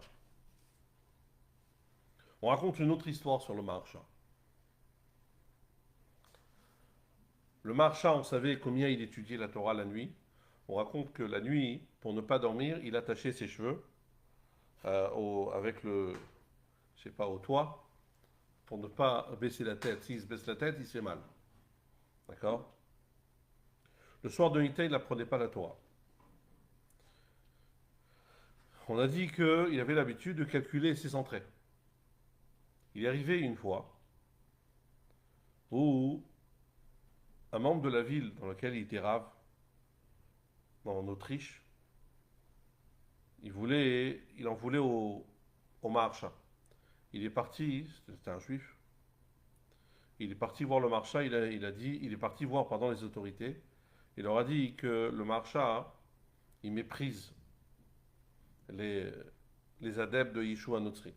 On raconte une autre histoire sur le Maharsha. Le Maharsha, on savait combien il étudiait la Torah la nuit. On raconte que la nuit, pour ne pas dormir, il attachait ses cheveux avec le, je sais pas, au toit, pour ne pas baisser la tête. S'il se baisse la tête, il se fait mal. D'accord. Le soir de Nita, il n'apprenait pas la Torah. On a dit qu'il avait l'habitude de calculer ses entrées. Il est arrivé une fois où un membre de la ville dans laquelle il était rave, en Autriche, il en voulait au Maharsha. Il est parti, c'était un juif, il est parti voir le Maharsha, il est parti voir les autorités. Il leur a dit que le Maharsha, il méprise les adeptes de Yeshua Notri.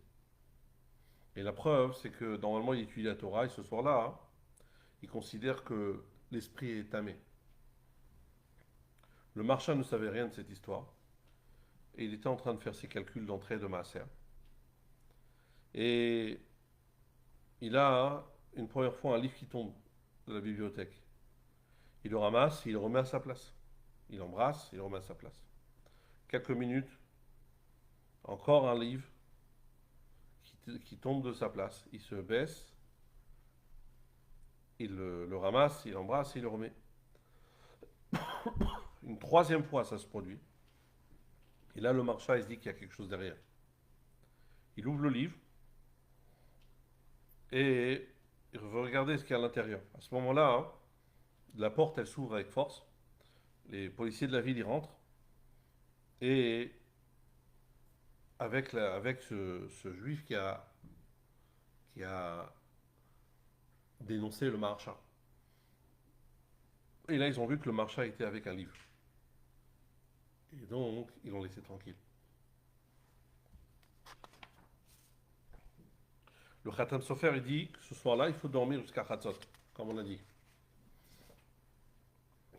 Et la preuve, c'est que normalement il étudie la Torah et ce soir-là, il considère que l'esprit est tamé. Le Maharsha ne savait rien de cette histoire et il était en train de faire ses calculs d'entrée de Maaser. Et il a une première fois un livre qui tombe de la bibliothèque. Il le ramasse, il le remet à sa place. Il l'embrasse, il le remet à sa place. Quelques minutes, encore un livre qui tombe de sa place. Il se baisse, il le ramasse, il l'embrasse et il le remet. Une troisième fois, ça se produit. Et là, le Maharsha, il se dit qu'il y a quelque chose derrière. Il ouvre le livre et il veut regarder ce qu'il y a à l'intérieur. À ce moment-là, la porte, elle s'ouvre avec force. Les policiers de la ville y rentrent. Et avec ce juif qui a dénoncé le Maharsha. Et là, ils ont vu que le Maharsha était avec un livre. Et donc, ils l'ont laissé tranquille. Le Khatam Sofer, il dit que ce soir-là, il faut dormir jusqu'à Khatzot, comme on a dit.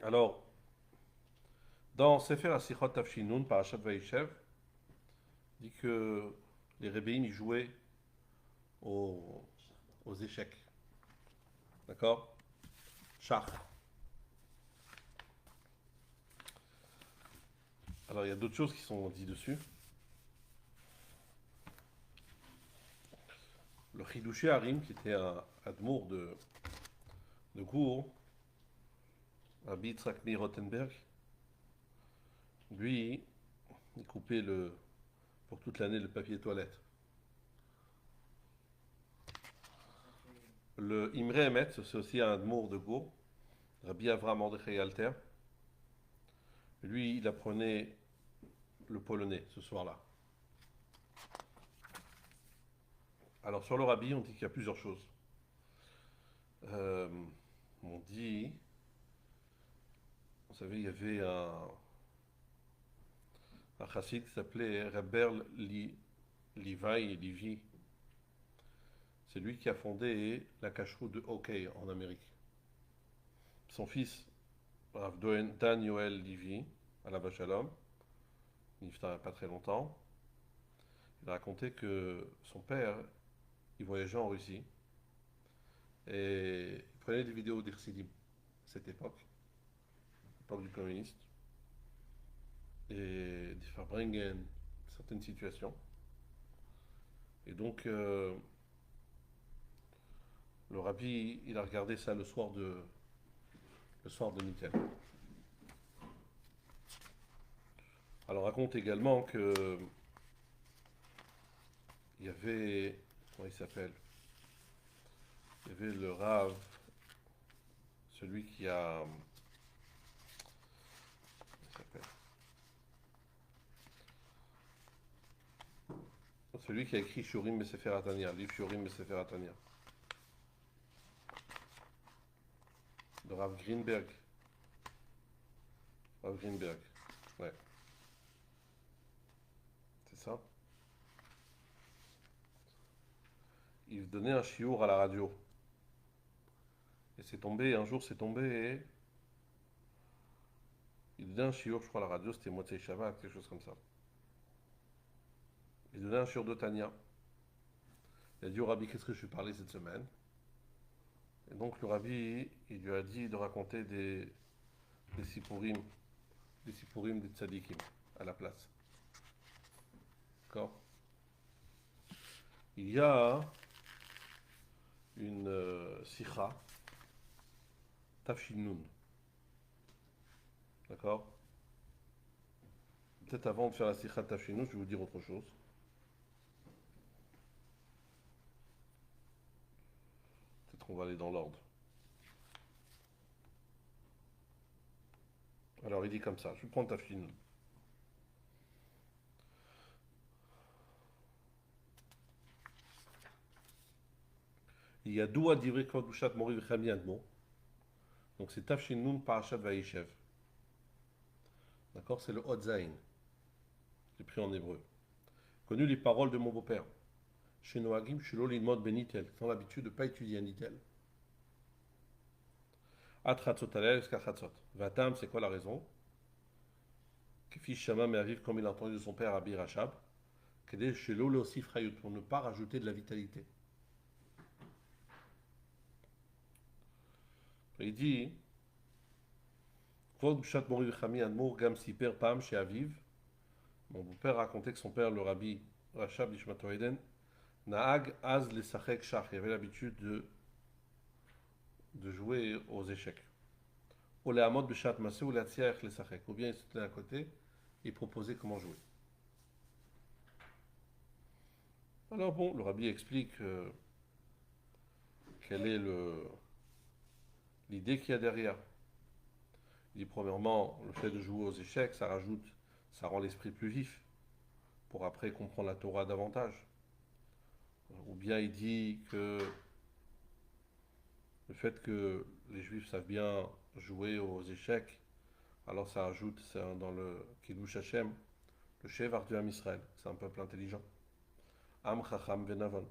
Alors, dans Sefer Asichot Tafshinun, Parashat Vayishev, dit que les Rébéim, ils jouaient aux échecs. D'accord. Schach. Alors, il y a d'autres choses qui sont dites dessus. Le Chidushé Harim, qui était un admour de Gour, Rabbi Yitzhak Meir Rothenberg, lui, il coupait pour toute l'année le papier toilette. Le Imre Emet, c'est aussi un admour de Go, Rabbi Avram Mordechai Alter. Lui, il apprenait le polonais ce soir-là. Alors sur le Rabbi, on dit qu'il y a plusieurs choses. Euh, on dit, vous savez, il y avait un chassid qui s'appelait Reber Levi. C'est lui qui a fondé la cacheroute de Hockey en Amérique. Son fils, Rav Dan Yoel Levi, à la Shalom, il n'y a pas très longtemps, il a raconté que son père, il voyageait en Russie et il prenait des vidéos d'Irsidim, à cette époque du communiste, et des Farbringen, certaines situations. Et donc, le rabbi, il a regardé ça le soir de Nickel. Alors, on raconte également que il y avait, comment il s'appelle? Il y avait le Rav, celui qui a, comment il s'appelle? Celui qui a écrit Shurim Sefer Atania, livre Shurim Sefer Atania, de Rav Greenberg. Rav Greenberg, ouais, c'est ça. Il donnait un chiour à la radio. Et c'est tombé, un jour c'est tombé et il donnait un chiour, je crois, à la radio, c'était Motzei Shabbat, quelque chose comme ça. Il donnait un chiour de Tania. Il a dit au rabbi, qu'est-ce que je vais parler cette semaine? Et donc le rabbi, il lui a dit de raconter des sipurim, des tzadikim à la place. D'accord? Il y a une sikha, Tafshin Nun. D'accord? Peut-être avant de faire la sikha Tafshin Nun, je vais vous dire autre chose. Peut-être qu'on va aller dans l'ordre. Alors il dit comme ça, je vais prendre Tafshin Nun. Il y a Doua Divrei Kodushat Mori V'Chami Admo. Donc c'est Tafshin Nun Parashat Vayishev. D'accord? C'est le Hotzain. J'ai pris en hébreu. Connu les paroles de mon beau-père. Chez Noagim, Shelo Limod Benitel. Qui ont l'habitude de ne pas étudier un Nitel. Atratzot Alel jusqu'à Tratzot. Vatam, c'est quoi la raison? Kefi Shama Me'aviv, comme il a entendu de son père Abi Rachab. Kedel Shelo Leosif Rayut. Pour ne pas rajouter de la vitalité. Il dit Kvod B'shat Mori V'Chami Admour Gam Siper Pam chez Aviv. Mon beau-père racontait que son père, le rabbi Rachab Ishmato Eden, Naag Az le Sachek Shach. Il avait l'habitude de jouer aux échecs. Ou les Hamod B'shat Masé ou la Tsiach le Sachek. Ou bien il se tenait à côté et proposait comment jouer. Alors bon, le rabbi explique quelle est l'idée qu'il y a derrière. Il dit premièrement, le fait de jouer aux échecs, ça rend l'esprit plus vif pour après comprendre la Torah davantage. Ou bien il dit que le fait que les juifs savent bien jouer aux échecs, alors ça ajoute dans le Kiddush Hashem, le Shevar du Ham Israël, c'est un peuple intelligent. Am Chacham Venavon.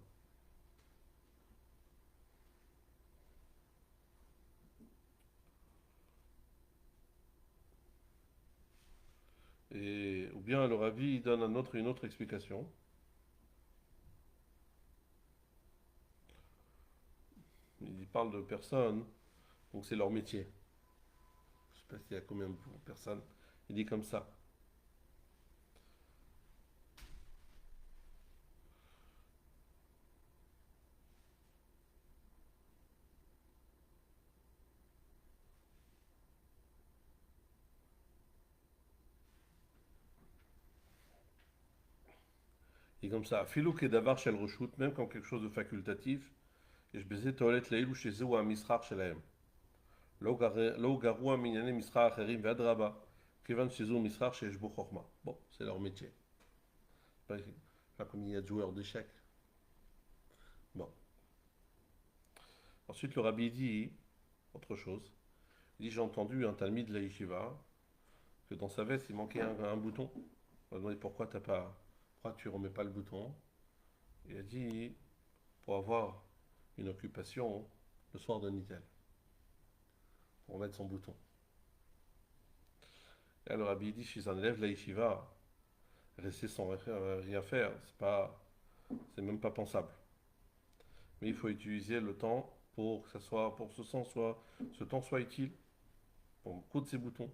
Ou bien le Rabbi donne une autre explication. Il parle de personnes, donc c'est leur métier. Je ne sais pas s'il y a combien de personnes. Il dit comme ça. Et comme ça, filou kedavar shel reshut, même comme quelque chose de facultatif, et je baisais toilet leilou chez eux ou à misrar shelaem. Lo garou minyane misrar acherim ve'adraba, kevan chez eux misrar chez jbo chorma. Bon, c'est leur métier. Pas comme il y a de joueurs d'échecs. Bon. Ensuite, le rabbi dit autre chose. Il dit j'ai entendu un talmid de la yeshiva que dans sa veste il manquait un bouton. On a demandé pourquoi tu remets pas le bouton. Il a dit pour avoir une occupation le soir de Nitel, pour mettre son bouton. Et alors, le rabbi dit chez un élève de la yeshiva, rester sans rien faire, c'est même pas pensable. Mais il faut utiliser le temps pour que ça soit, pour que ce temps soit utile, pour coudre ses boutons.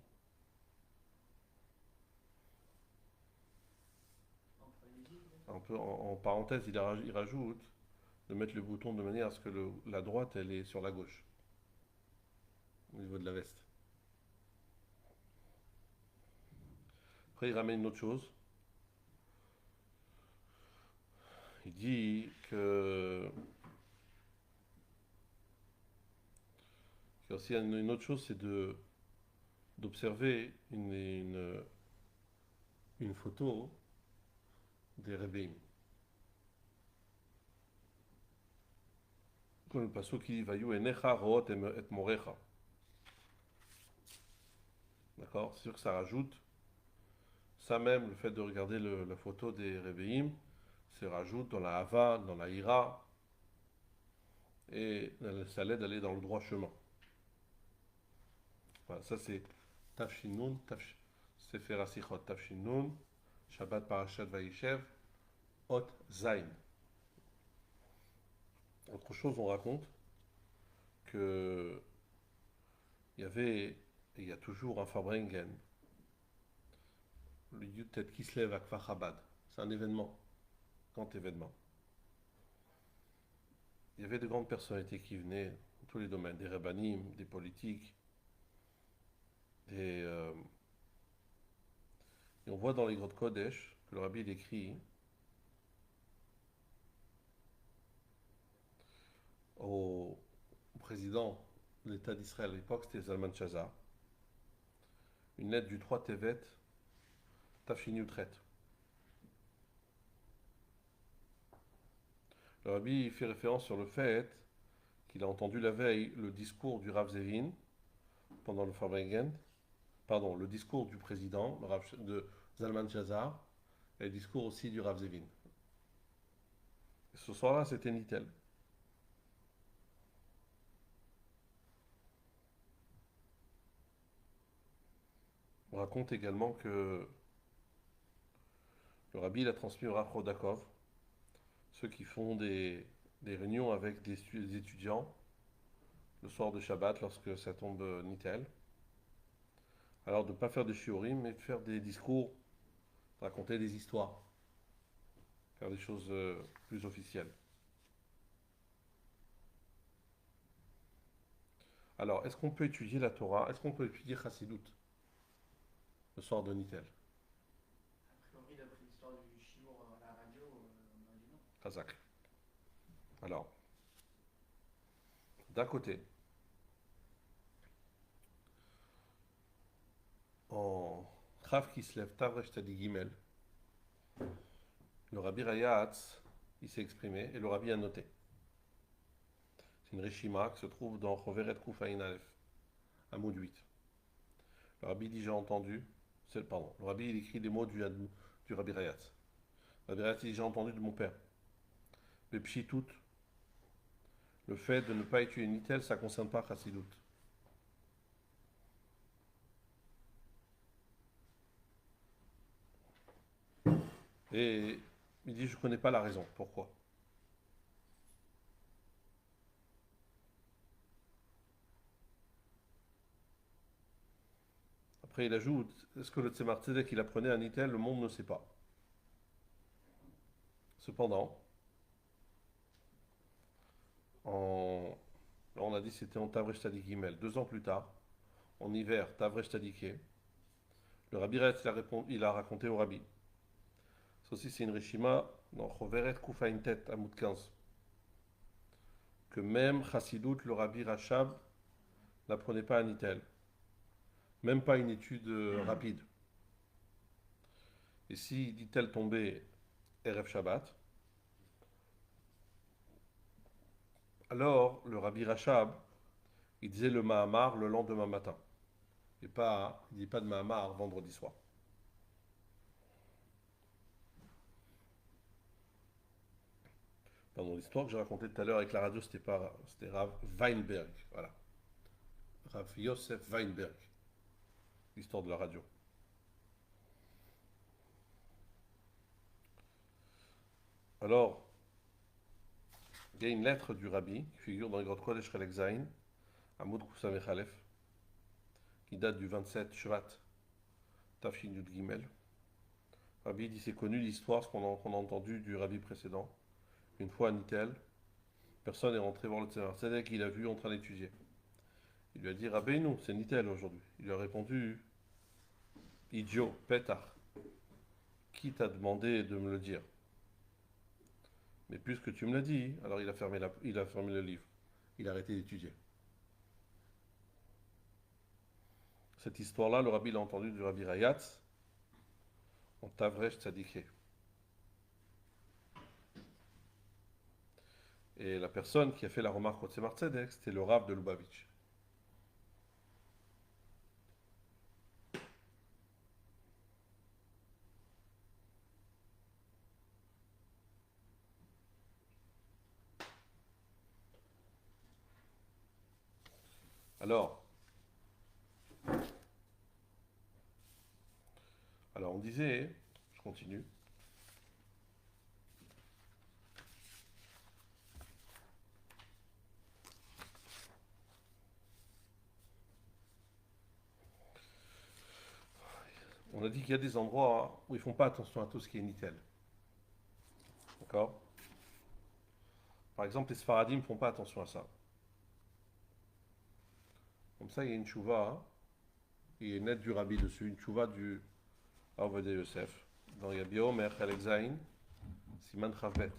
Un peu en parenthèse, il rajoute de mettre le bouton de manière à ce que la droite elle est sur la gauche, au niveau de la veste. Après, il ramène une autre chose. Il dit que aussi une autre chose, c'est d'observer une photo des Rebbeim. Comme le passage qui dit Vayu enecha root et morecha. D'accord? C'est sûr que ça rajoute, ça même, le fait de regarder la photo des Rebbeim, ça rajoute dans la Hava, dans la Ira, et ça l'aide à aller dans le droit chemin. Voilà, ça c'est Tafshin Nun, Sefer Asichot Tafshin Nun, Shabbat Parashat Vayishev, Hot Zain. Autre chose, on raconte que il y avait, et il y a toujours un Farbrengen, le Yutet Kislev à Kfar Chabad. C'est un événement, grand événement. Il y avait de grandes personnalités qui venaient dans tous les domaines, des rabbanim, des politiques, et on voit dans les grottes Kodesh que le rabbi écrit au président de l'État d'Israël à l'époque, c'était Zalman Shazar, une lettre du 3 Tevet, Tafshin Yutret. Le rabbi fait référence sur le fait qu'il a entendu la veille le discours du Rav Zevin pendant le Farbrengen, pardon, le discours du président de Zalman Shazar et le discours aussi du Rav Zevin. Et ce soir-là, c'était Nitel. On raconte également que le rabbi a transmis au Rav Rodakov, ceux qui font des réunions avec des étudiants le soir de Shabbat lorsque ça tombe Nitel. Alors de ne pas faire des shiurim, mais de faire des discours, raconter des histoires, faire des choses plus officielles. Alors, est-ce qu'on peut étudier la Torah? Est-ce qu'on peut étudier Chassidut le soir de Nitel? A priori, d'après l'histoire du Chiour à la radio, on a dit non. Chazak. Alors, d'un côté, en Trav Kislev Tavresh Tadi Gimel, le Rabbi Rayatz, il s'est exprimé et le Rabbi a noté. C'est une Rishima qui se trouve dans Choveret Kufayin Aleph, Hamoud 8. Le Rabbi dit j'ai entendu, pardon, le Rabbi il écrit des mots du Rabbi Rayatz. Le Rabbi Rayatz dit j'ai entendu de mon père. Le Pshitut, le fait de ne pas étudier Nitel, ça ne concerne pas Chassidut. Et il dit je ne connais pas la raison. Pourquoi? Après il ajoute, est-ce que le Tzemar Tzedek il apprenait à Nitel? Le monde ne sait pas. Cependant, on a dit c'était en Tavresh Tzadik Gimel. 2 ans plus tard, en hiver, Tavresh Tzadiké, le Rabbi Retz il a raconté au Rabbi. Ça aussi c'est une Rishima dans Choveret Koufaïn Tet, Amoud 15, que même Chassidut, le Rabbi Rachab, n'apprenait pas à Nitel, même pas une étude rapide. Et si Nitel tombait Erev Shabbat, alors le Rabbi Rachab, il disait le Mahamar le lendemain matin. Et pas, il ne dit pas de Mahamar vendredi soir. Pardon, l'histoire que j'ai racontée tout à l'heure avec la radio, c'était Rav Weinberg. Voilà. Rav Yosef Weinberg. L'histoire de la radio. Alors, il y a une lettre du Rabbi qui figure dans le Grotte Kodesh Chelek Zayin, à Moud Kousam Echalef, qui date du 27 Shvat, Tafshin Yud Gimel. Rabbi dit c'est connu l'histoire, ce qu'on a entendu du Rabbi précédent. Une fois à Nitel, personne est rentré voir le Tzemar Tzedek, il a vu en train d'étudier. Il lui a dit Rabbeinu, c'est Nitel aujourd'hui. Il lui a répondu idiot, pétard, qui t'a demandé de me le dire? Mais puisque tu me l'as dit, alors il a fermé le livre. Il a arrêté d'étudier. Cette histoire-là, le Rabbi l'a entendue du Rabbi Rayatz en Tavresh Tzadiké. Et la personne qui a fait la remarque au Tzemar Tzedek, c'était le Rav de Lubavitch. Alors, on disait, je continue, on a dit qu'il y a des endroits où ils font pas attention à tout ce qui est Nitel. D'accord? Par exemple, les Sfaradim ne font pas attention à ça. Comme ça, il y a une chouva, il y a une lettre du Rabbi dessus, une chouva du Avodah Yosef, dans Yabi Omer, Chelek Zayin, Siman Chavbet.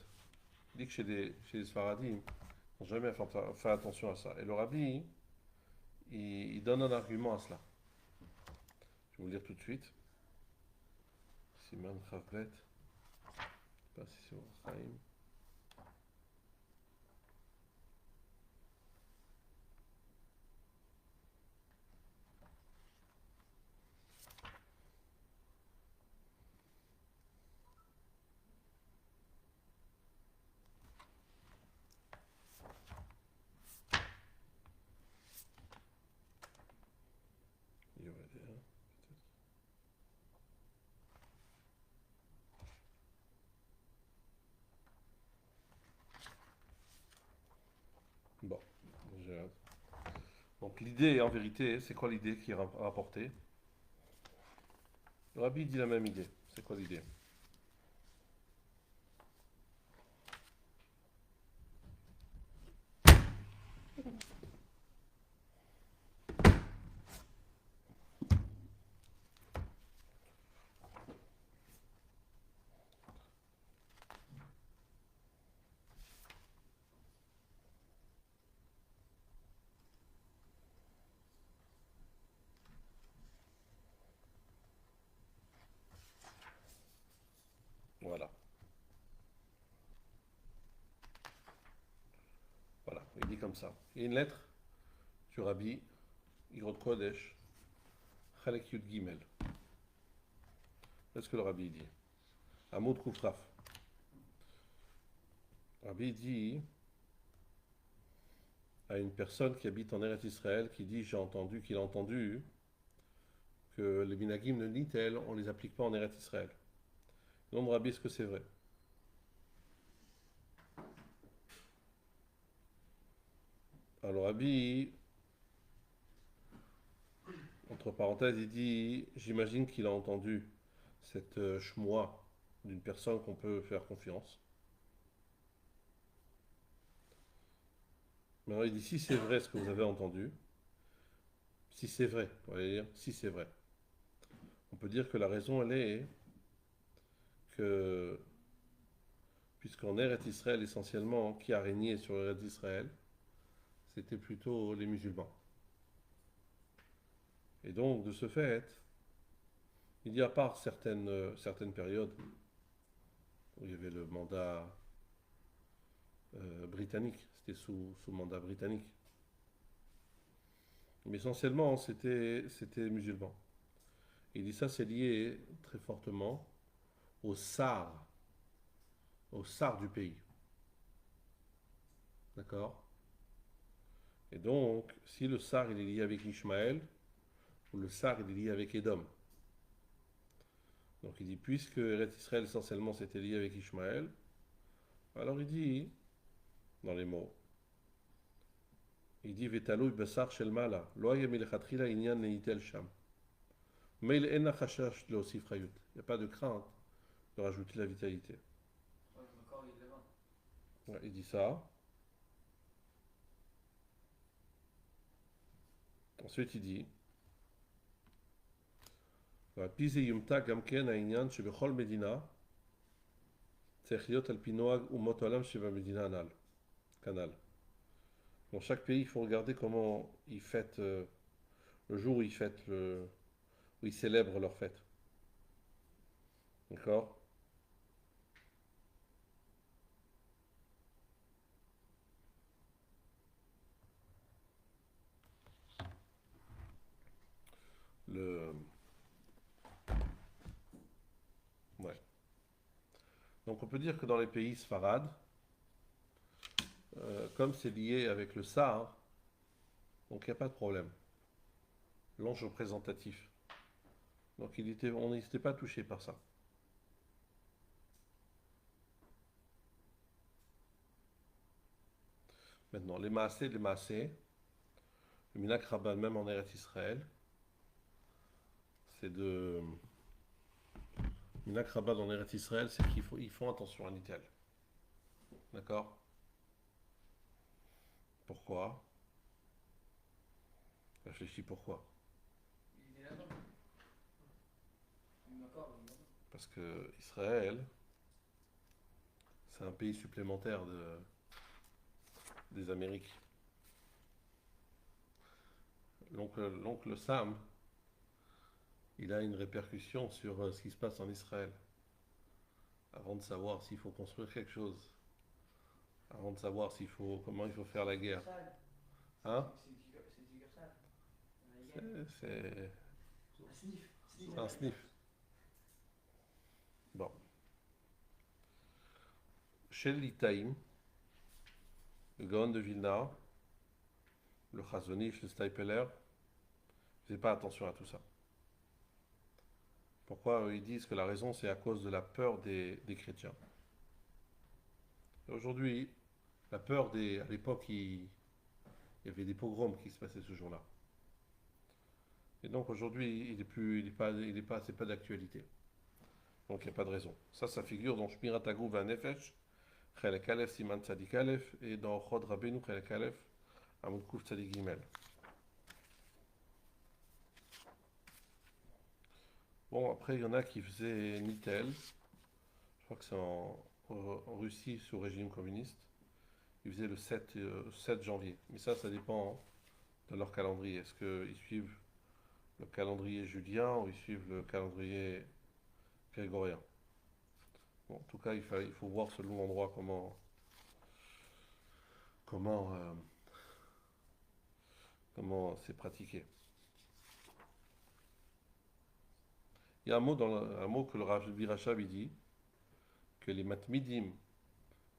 Il dit que chez les Sfaradim, ils n'ont jamais fait attention à ça. Et le Rabbi, il donne un argument à cela. Je vais vous le dire tout de suite. Siman Chavbet, je ne sais pas si c'est au Chaim. Il y aurait des- peut-être. Bon, j'ai hâte. Donc l'idée, en vérité, c'est quoi l'idée qui est rapportée? Le Rabbi dit la même idée. C'est quoi l'idée? Voilà. Voilà, il dit comme ça. Il y a une lettre du Rabbi, Igrot Kodesh, Chalek Yud Gimel. Qu'est-ce que le Rabbi dit? Amoud Koufraf. Le Rabbi dit à une personne qui habite en Eretz Israël qui dit qu'il a entendu que les minagim de Nitel, on ne les applique pas en Eretz Israël. Non, Rabbi, est-ce que c'est vrai? Alors Rabbi, entre parenthèses, il dit, j'imagine qu'il a entendu cette shmoa d'une personne qu'on peut faire confiance. Maintenant, il dit, si c'est vrai ce que vous avez entendu, si c'est vrai, on va dire, si c'est vrai, on peut dire que la raison, elle est que puisqu'en Eretz Israël, essentiellement, qui a régné sur Eretz Israël, c'était plutôt les musulmans. Et donc, de ce fait, il y a à part certaines périodes où il y avait le mandat britannique, c'était sous mandat britannique. Mais essentiellement, c'était musulman. Il dit ça, c'est lié très fortement au SAR, au SAR du pays. D'accord. Et donc, si le SAR il est lié avec Ishmaël, ou le SAR il est lié avec Édom. Donc il dit, puisque Eretz Israël essentiellement c'était lié avec Ishmaël, alors il dit, dans les mots, il dit, Vetalou Bessar Shel Mala, lo haya milechatchila inyan neitel sham. Mais il en a chashash le aussi frayut. Il n'y a pas de crainte de rajouter la vitalité. Ouais, le corps, il est là-bas. Ouais, il dit ça. Ensuite, il dit ועל-פי זה יומתע גם כן העניין שבכל מדינה צריך להיות על פי נוהג אומות העולם שבמדינה כנ"ל. Dans chaque pays, il faut regarder comment ils fêtent le jour où ils fêtent où ils célèbrent leur fête. D'accord. Le... Ouais. Donc on peut dire que dans les pays sfarades, comme c'est lié avec le Sahar, donc il n'y a pas de problème. L'ange représentatif. Donc on n'était pas touché par ça. Maintenant, les Maasé, le Minak Rabban, même en Eretz Israël, c'est de. Minak Rabban en Eretz Israël, c'est qu'ils font attention à Nitel. D'accord. Pourquoi? Réfléchis pourquoi. Il est là-bas. D'accord, il est là-bas. Parce que Israël, c'est un pays supplémentaire des Amériques. L'oncle Sam, il a une répercussion sur ce qui se passe en Israël. Avant de savoir s'il faut construire quelque chose, avant de savoir comment il faut faire la guerre. Hein? C'est Universal. C'est Un sniff. un sniff. Bon. Chez l'Itaïm, le Gaon de Vilna, le Chazonish, le Steipeler, ne faisaient pas attention à tout ça. Pourquoi ils disent que la raison c'est à cause de la peur des chrétiens. Aujourd'hui, la peur à l'époque, il y avait des pogroms qui se passaient ce jour-là. Et donc aujourd'hui, c'est pas d'actualité. Donc il n'y a pas de raison. Ça figure dans Shmirat Haguf VaNefesh, Chelek Aleph Siman Tzadik Aleph, et dans Chod Rabbeinu Chelek Aleph, Amud Kuf Tzadik Gimel. Bon, après, il y en a qui faisaient Nitel. Je crois que c'est en Russie sous régime communiste. Ils faisaient le 7 janvier. Mais ça dépend de leur calendrier. Est-ce qu'ils suivent le calendrier julien ou ils suivent le calendrier grégorien? Bon, en tout cas, il faut voir selon l'endroit comment c'est pratiqué. Il y a un mot que le Rabbi Rachab il dit, que les matmidim,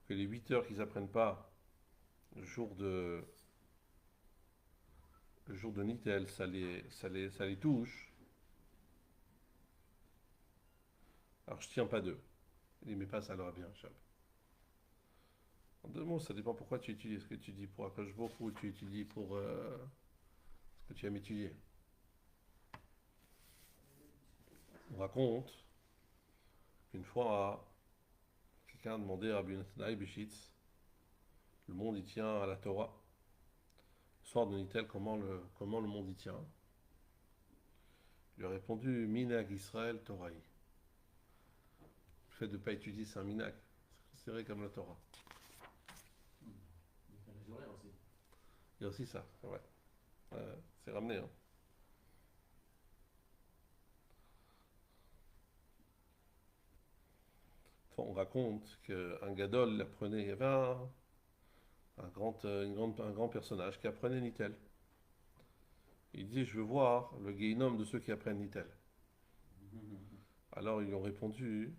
que les 8 heures qu'ils apprennent pas le jour de Nitel, ça les touche. Alors je tiens pas d'eux. Il dit, mais pas ça leur bien, Rachab. En 2 mots, ça dépend pourquoi tu étudies. Est-ce que tu dis pour Akash Baruch ou tu étudies pour ce que tu aimes étudier? On raconte qu'une fois, quelqu'un a demandé à Rabbi Natanaï Bishitz, le monde y tient à la Torah. Le soir de Nitel, comment le monde y tient? Il lui a répondu, Minag Israël Toraï. Le fait de ne pas étudier, c'est un minag. serré comme la Torah. Il fait les horaires aussi. Il y a aussi ça, ouais. C'est ramené, hein. Enfin, on raconte qu'un gadol apprenait, il y avait un grand personnage qui apprenait Nitel. Il dit, je veux voir le guéhinnom de ceux qui apprennent Nitel. Alors ils lui ont répondu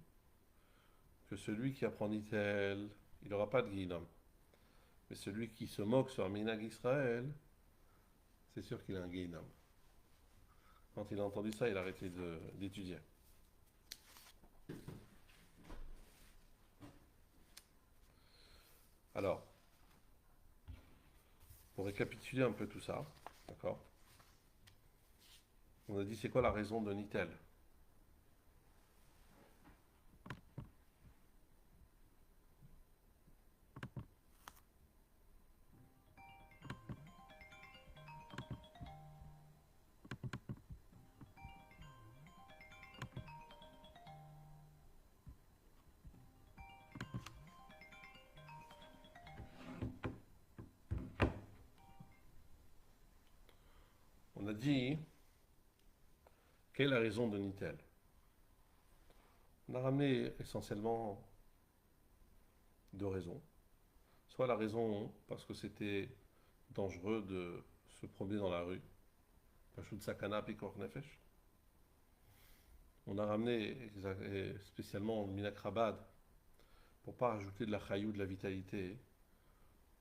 que celui qui apprend Nitel, il n'aura pas de guéhinnom. Mais celui qui se moque sur un minag Israël, c'est sûr qu'il a un guéhinnom. Quand il a entendu ça, il a arrêté d'étudier. Alors, pour récapituler un peu tout ça, d'accord? On a dit c'est quoi la raison de Nitel? On a dit quelle est la raison de Nitel? On a ramené essentiellement deux raisons. Soit la raison parce que c'était dangereux de se promener dans la rue. Pashut sakana pikor nefesh. On a ramené spécialement le Minak Rabad pour pas rajouter de la chayou, de la vitalité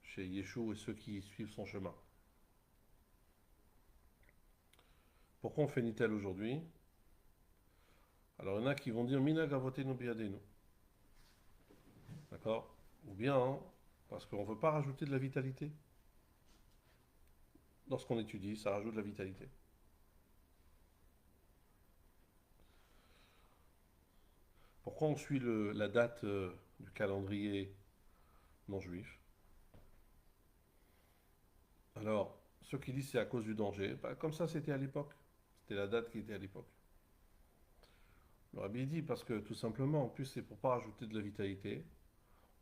chez Yeshua et ceux qui suivent son chemin. Pourquoi on fait Nitel aujourd'hui? Alors il y en a qui vont dire Minag avotenu biadenu. D'accord? Ou bien parce qu'on ne veut pas rajouter de la vitalité. Lorsqu'on étudie, ça rajoute de la vitalité. Pourquoi on suit la date du calendrier non juif? Alors, ceux qui disent c'est à cause du danger, bah, comme ça c'était à l'époque. C'était la date qui était à l'époque. Le rabbi dit parce que tout simplement, en plus c'est pour pas rajouter de la vitalité,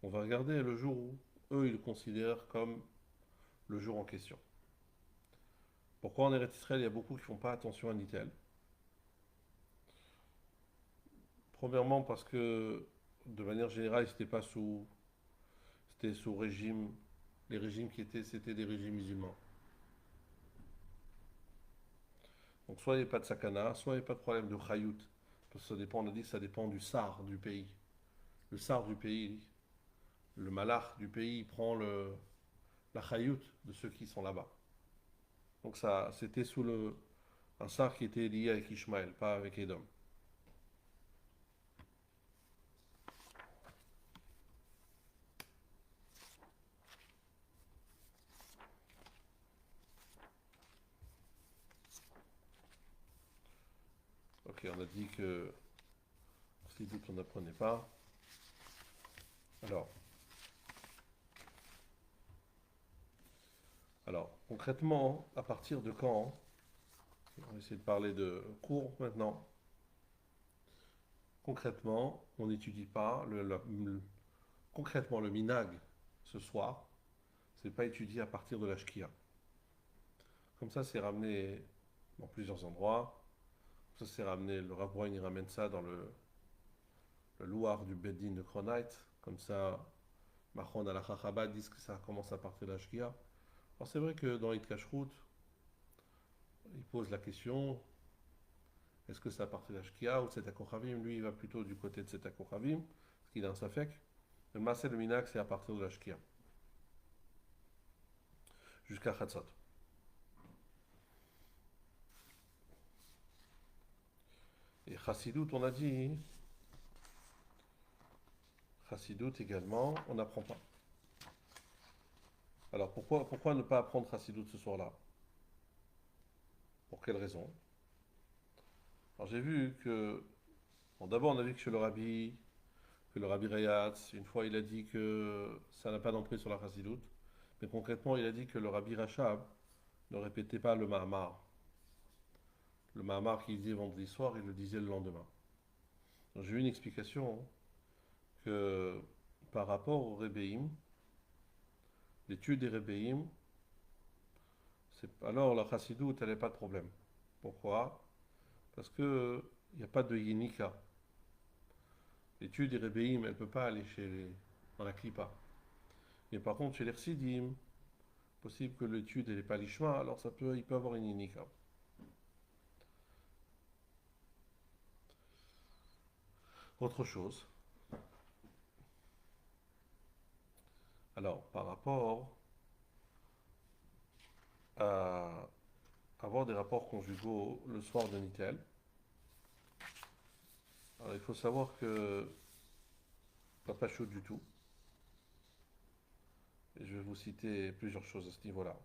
on va regarder le jour où eux ils le considèrent comme le jour en question. Pourquoi en Eretz Israël il y a beaucoup qui font pas attention à Nitel? Premièrement parce que de manière générale c'était sous régime, les régimes qui étaient c'était des régimes musulmans. Donc soit il n'y a pas de sakana, soit il n'y a pas de problème de chayout. Parce que ça dépend, on a dit que ça dépend du sar du pays. Le sar du pays, le malach du pays, il prend la chayout de ceux qui sont là-bas. Donc ça, c'était sous un sar qui était lié avec Ishmaël, pas avec Edom. Ok, on a dit que si doute on n'apprenait pas. Alors, concrètement, à partir de quand? On va essayer de parler de cours maintenant. Concrètement, on n'étudie pas concrètement le minag ce soir. C'est pas étudié à partir de la shkia. Comme ça, c'est ramené dans plusieurs endroits. Ça, c'est ramené, le Rav Broin, il ramène ça dans le louar du Beddin de Kronite. Comme ça, Machon al Chabad disent que ça commence à partir de la shkia. Alors, c'est vrai que dans Hit Kashrut, il pose la question est-ce que c'est à partir de la shkia ou de Tzedek Kochavim? Lui, il va plutôt du côté de Tzedek Kochavim, parce qu'il a un safek. Le Maaseh le Minak, c'est à partir de la shkia. Jusqu'à Chatzot. Et Chassidut, on a dit, Chassidut également, on n'apprend pas. Alors pourquoi ne pas apprendre Chassidut ce soir-là? Pour quelle raison? Alors j'ai vu que, bon, d'abord on a vu que chez que le Rabbi Rayatz, une fois il a dit que ça n'a pas d'emprise sur la Chassidut, mais concrètement il a dit que le Rabbi Rachab ne répétait pas le Mahamar. Le Mahamar qu'il disait vendredi soir, il le disait le lendemain. J'ai eu une explication que par rapport aux Rebbeim, l'étude des Rebbeim, alors la Chassidoute, elle n'est pas de problème. Pourquoi? Parce que il n'y a pas de Yenika. L'étude des Rebbeim, elle ne peut pas aller dans la Klippa. Mais par contre, chez les Chassidim, possible que l'étude n'est pas l'Ishma, alors il peut avoir une Yenika. Autre chose, alors par rapport à avoir des rapports conjugaux le soir de Nitel, alors il faut savoir que pas chaud du tout. Et je vais vous citer plusieurs choses à ce niveau-là.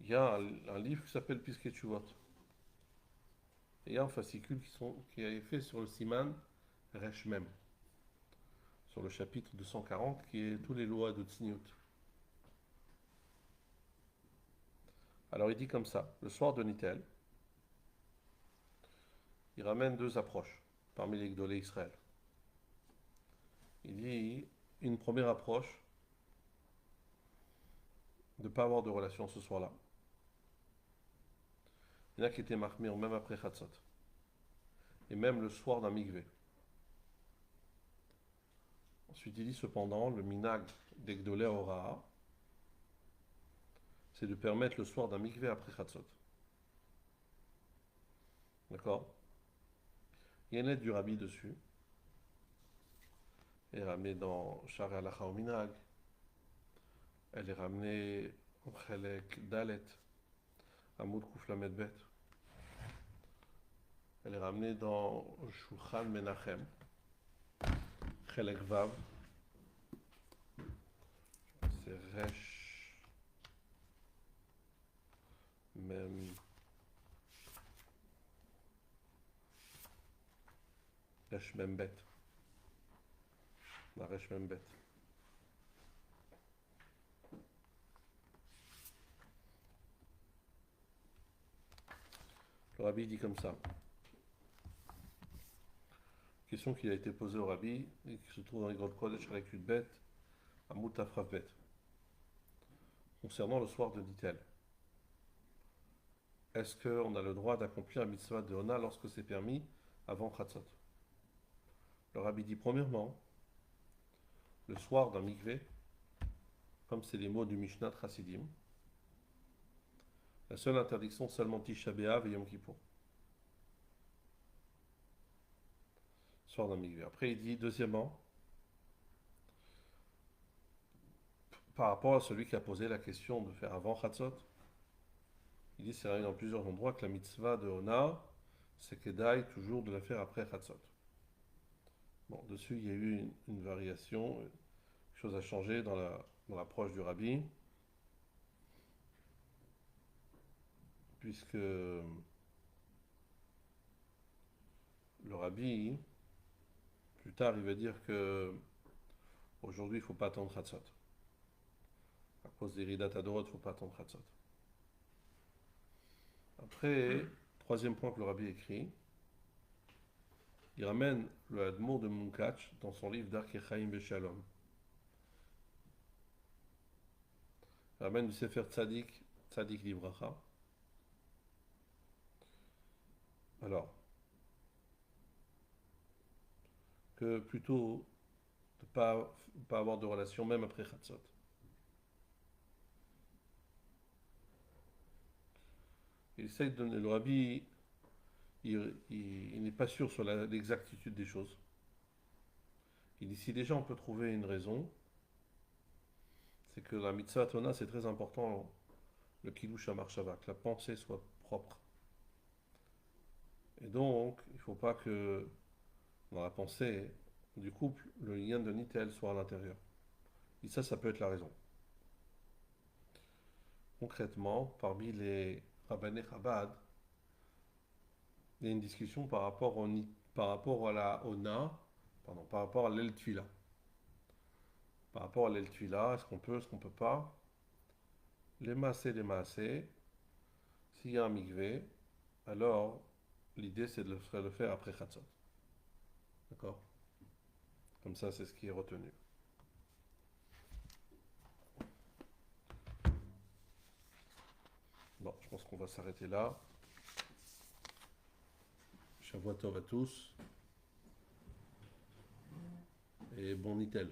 Il y a un livre qui s'appelle Piskei Teshuvot. Et il y a un fascicule qui est fait sur le Siman Resh Mem, sur le chapitre 240 qui est tous les lois de Tzniut. Alors il dit comme ça, le soir de Nitel, il ramène deux approches parmi les Gdolé Israël. Il dit une première approche de ne pas avoir de relation ce soir-là. Il y en a qui étaient mahmir même après Chatzot. Et même le soir d'un mikvé. Ensuite, il dit cependant, le minag des Gdolé Horaa, c'est de permettre le soir d'un mikvé après Chatzot. D'accord? Il y a une lettre du Rabbi dessus. Elle est ramenée dans Shari Halacha au Minag. Elle est ramenée au Chelek Dalet, Amoud Kouflamet Bet. Elle est ramenée dans Shulchan Menachem, Chelek Vav. C'est Resh Mem. Resh Mem Bet. La Resh Mem Bet. Le Rabbi dit comme ça. Question qui a été posée au Rabbi et qui se trouve dans les grottes Kodesh avec une bête, à Moutafraf Bet. Concernant le soir de Nitel. Est-ce qu'on a le droit d'accomplir la mitzvah de Hona lorsque c'est permis avant Chatzot? Le Rabbi dit premièrement, le soir d'un mikvé, comme c'est les mots du Mishnah Chassidim, la seule interdiction seulement Tisha B'Av et Yom Kippour. Soir d'un mikvé. Après il dit deuxièmement, par rapport à celui qui a posé la question de faire avant Chatzot, il dit c'est dans plusieurs endroits que la mitzvah de Hona, c'est Kedaï toujours de la faire après Chatzot. Bon, dessus il y a eu une variation, quelque chose a changé dans l'approche du Rabbi, puisque le Rabbi, plus tard, il va dire que aujourd'hui il ne faut pas attendre Chatzot. À cause des Ridat Adorot, il ne faut pas attendre Chatzot. Après, troisième point que le Rabbi écrit, il ramène le Admour de Munkach dans son livre Darkei Chaim Beshalom. Il ramène du Sefer Tzadik, Tzadik Libracha. Alors, que plutôt de ne pas avoir de relation même après Chatzot. Il essaye de donner, le Rabbi, il n'est pas sûr sur l'exactitude des choses. Il dit si déjà on peut trouver une raison, c'est que la mitzvah Tona c'est très important, le Kilush Marshava, que la pensée soit propre. Et donc, il ne faut pas que dans la pensée du couple, le lien de Nitel soit à l'intérieur. Et ça peut être la raison. Concrètement, parmi les Rabbanei Chabad, il y a une discussion par rapport à la Ona, par rapport à l'El Tvila. Par rapport à l'El Tvila, est-ce qu'on peut, est-ce qu'on peut pas? les maasé, s'il y a un mikvé, alors l'idée c'est de le faire après Chatzot. D'accord? Comme ça, c'est ce qui est retenu. Bon, je pense qu'on va s'arrêter là. Shavua tov à tous. Et bon Nitel.